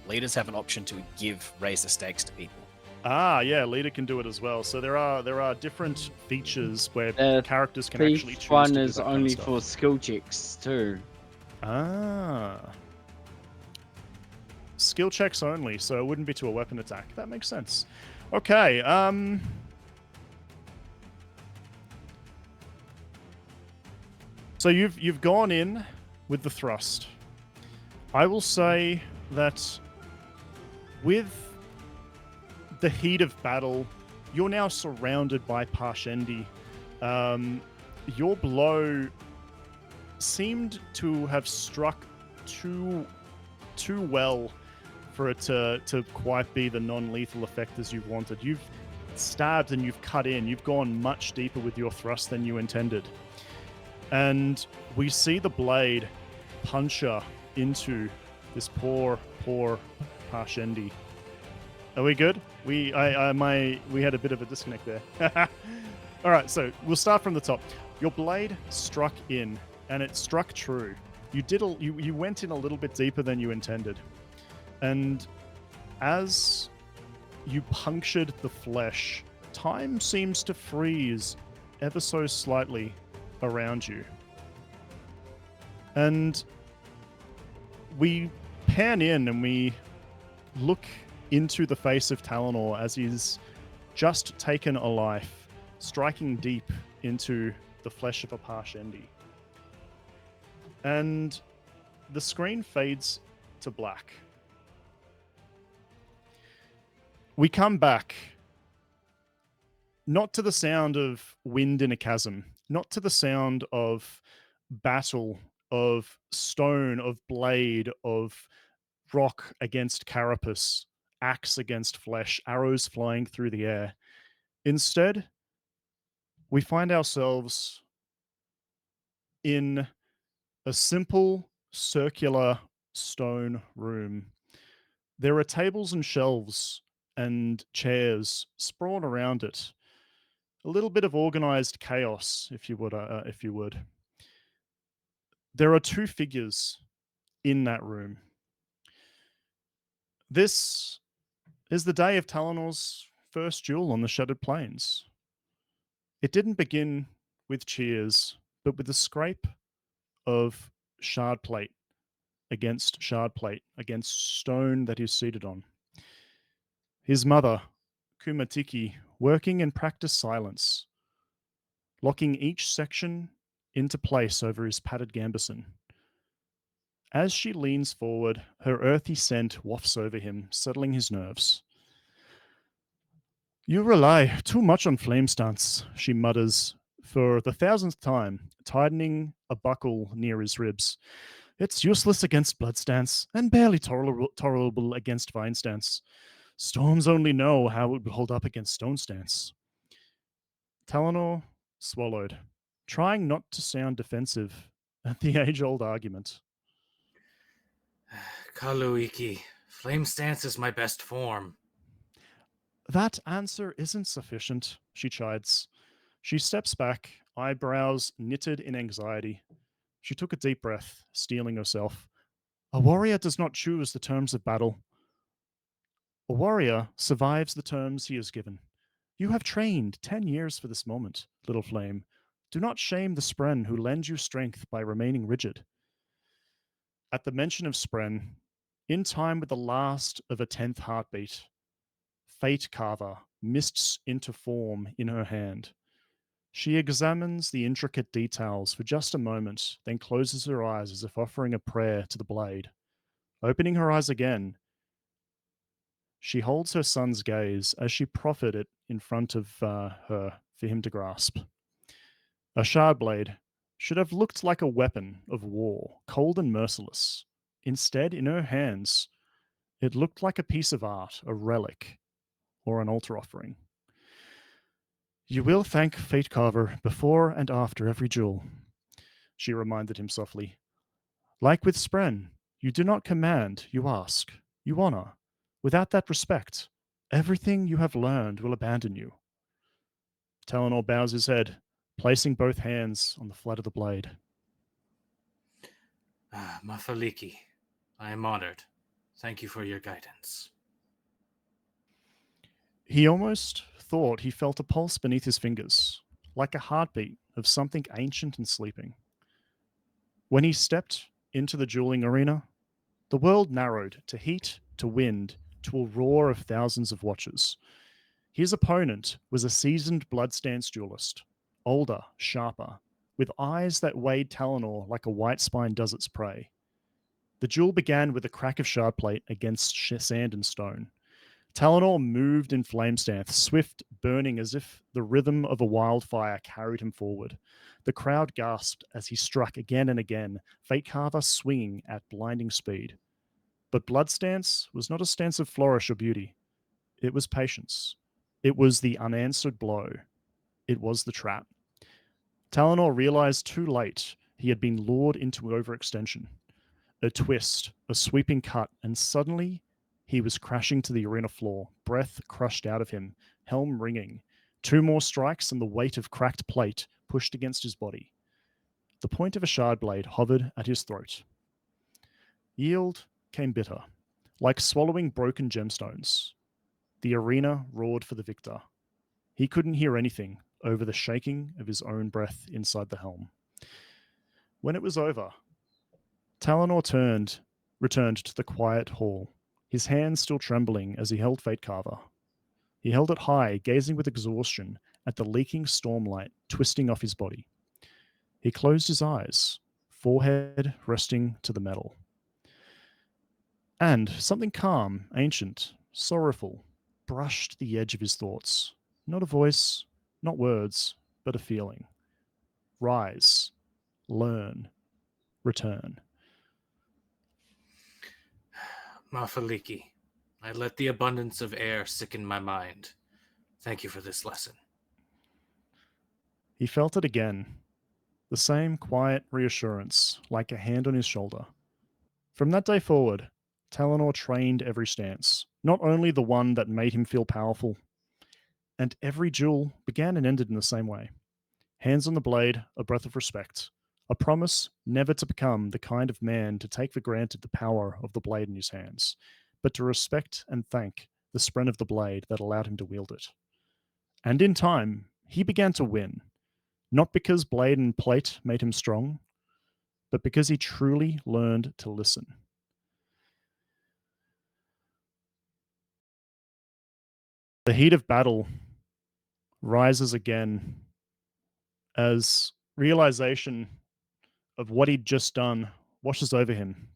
Leaders have an option to give raise the stakes to people. Yeah, leader can do it as well. So there are different features where The characters can actually Thief choose one to do is that kind only of stuff. for skill checks too. Skill checks only, so it wouldn't be to a weapon attack. That makes sense. Okay, so you've gone in with the thrust. I will say that with the heat of battle, you're now surrounded by Parshendi. Your blow seemed to have struck too well for it to quite be the non-lethal effect as you've wanted. You've stabbed and you've cut in. You've gone much deeper with your thrust than you intended. And we see the blade puncture into this poor Parshendi. Are we good? We had a bit of a disconnect there. All right, so we'll start from the top. Your blade struck in, and it struck true. You went in a little bit deeper than you intended, and as you punctured the flesh, time seems to freeze ever so slightly around you, and we pan in and we look into the face of Talanor as he's just taken a life, striking deep into the flesh of a Parshendi. And the screen fades to black. We come back, not to the sound of wind in a chasm, not to the sound of battle, of stone, of blade, of rock against carapace, axe against flesh, arrows flying through the air. Instead, we find ourselves in a simple circular stone room. There are tables and shelves and chairs sprawled around it. A little bit of organized chaos, if you would. There are two figures in that room. This is the day of Talanor's first duel on the Shattered Plains. It didn't begin with cheers, but with the scrape of shard plate against stone that he's seated on. His mother, Kumatiki, working in practiced silence, locking each section into place over his padded gambeson. As she leans forward, her earthy scent wafts over him, settling his nerves. You rely too much on flame stance, she mutters for the 1000th time, tightening a buckle near his ribs. It's useless against blood stance, and barely tolerable against vine stance. Storms only know how it will hold up against stone stance. Talanor swallowed, trying not to sound defensive at the age-old argument. Kaluiki, flame stance is my best form. That answer isn't sufficient, she chides. She steps back, eyebrows knitted in anxiety. She took a deep breath, steeling herself. A warrior does not choose the terms of battle. A warrior survives the terms he is given. You have trained 10 years for this moment, little flame. Do not shame the Spren who lend you strength by remaining rigid. At the mention of Spren, in time with the last of a 10th heartbeat, Fate Carver mists into form in her hand. She examines the intricate details for just a moment, then closes her eyes as if offering a prayer to the blade. Opening her eyes again, she holds her son's gaze as she proffered it in front of her for him to grasp. A shard blade should have looked like a weapon of war, cold and merciless. Instead, in her hands, it looked like a piece of art, a relic, or an altar offering. You will thank Fate Carver before and after every duel, she reminded him softly. Like with Spren, you do not command, you ask, you honor. Without that respect, everything you have learned will abandon you. Talanor bows his head, placing both hands on the flat of the blade. Mafaliki, I am honored. Thank you for your guidance. He almost thought he felt a pulse beneath his fingers, like a heartbeat of something ancient and sleeping. When he stepped into the dueling arena, the world narrowed to heat, to wind, to a roar of thousands of watchers. His opponent was a seasoned bloodstance duelist, older, sharper, with eyes that weighed Talanor like a white spine does its prey. The duel began with a crack of shardplate against sand and stone. Talanor moved in flame stance, swift, burning as if the rhythm of a wildfire carried him forward. The crowd gasped as he struck again and again, Fatecarver swinging at blinding speed. But Bloodstance was not a stance of flourish or beauty. It was patience. It was the unanswered blow. It was the trap. Talanor realized too late he had been lured into overextension. A twist, a sweeping cut, and suddenly he was crashing to the arena floor, breath crushed out of him, helm ringing. 2 more strikes and the weight of cracked plate pushed against his body. The point of a shard blade hovered at his throat. Yield came bitter, like swallowing broken gemstones. The arena roared for the victor. He couldn't hear anything over the shaking of his own breath inside the helm. When it was over, Talanor returned to the quiet hall, his hands still trembling as he held Fatecarver. He held it high, gazing with exhaustion at the leaking stormlight twisting off his body. He closed his eyes, forehead resting to the metal. And something calm, ancient, sorrowful, brushed the edge of his thoughts. Not a voice, not words, but a feeling. Rise, learn, return. Mafaliki, I let the abundance of air sicken my mind. Thank you for this lesson. He felt it again. The same quiet reassurance, like a hand on his shoulder. From that day forward, Talanor trained every stance, not only the one that made him feel powerful. And every duel began and ended in the same way. Hands on the blade, a breath of respect. A promise never to become the kind of man to take for granted the power of the blade in his hands, but to respect and thank the spren of the blade that allowed him to wield it. And in time, he began to win, not because blade and plate made him strong, but because he truly learned to listen. The heat of battle rises again as realization of what he'd just done washes over him.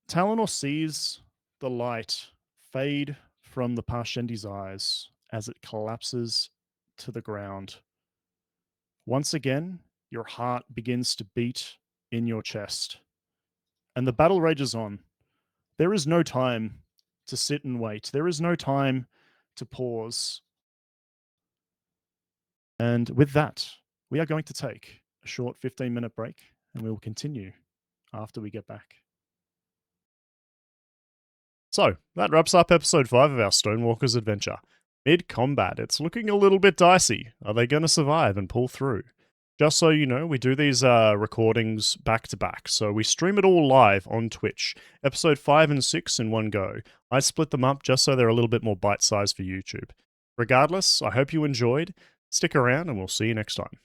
Talanor sees the light fade from the Parshendi's eyes as it collapses to the ground. Once again, your heart begins to beat in your chest, and the battle rages on. There is no time to sit and wait. There is no time to pause. And with that, we are going to take a short 15-minute break, and we will continue after we get back. So, that wraps up episode 5 of our Stonewalkers adventure. Mid-combat, it's looking a little bit dicey. Are they going to survive and pull through? Just so you know, we do these recordings back to back, so we stream it all live on Twitch. Episode 5 and 6 in one go. I split them up just so they're a little bit more bite-sized for YouTube. Regardless, I hope you enjoyed. Stick around and we'll see you next time.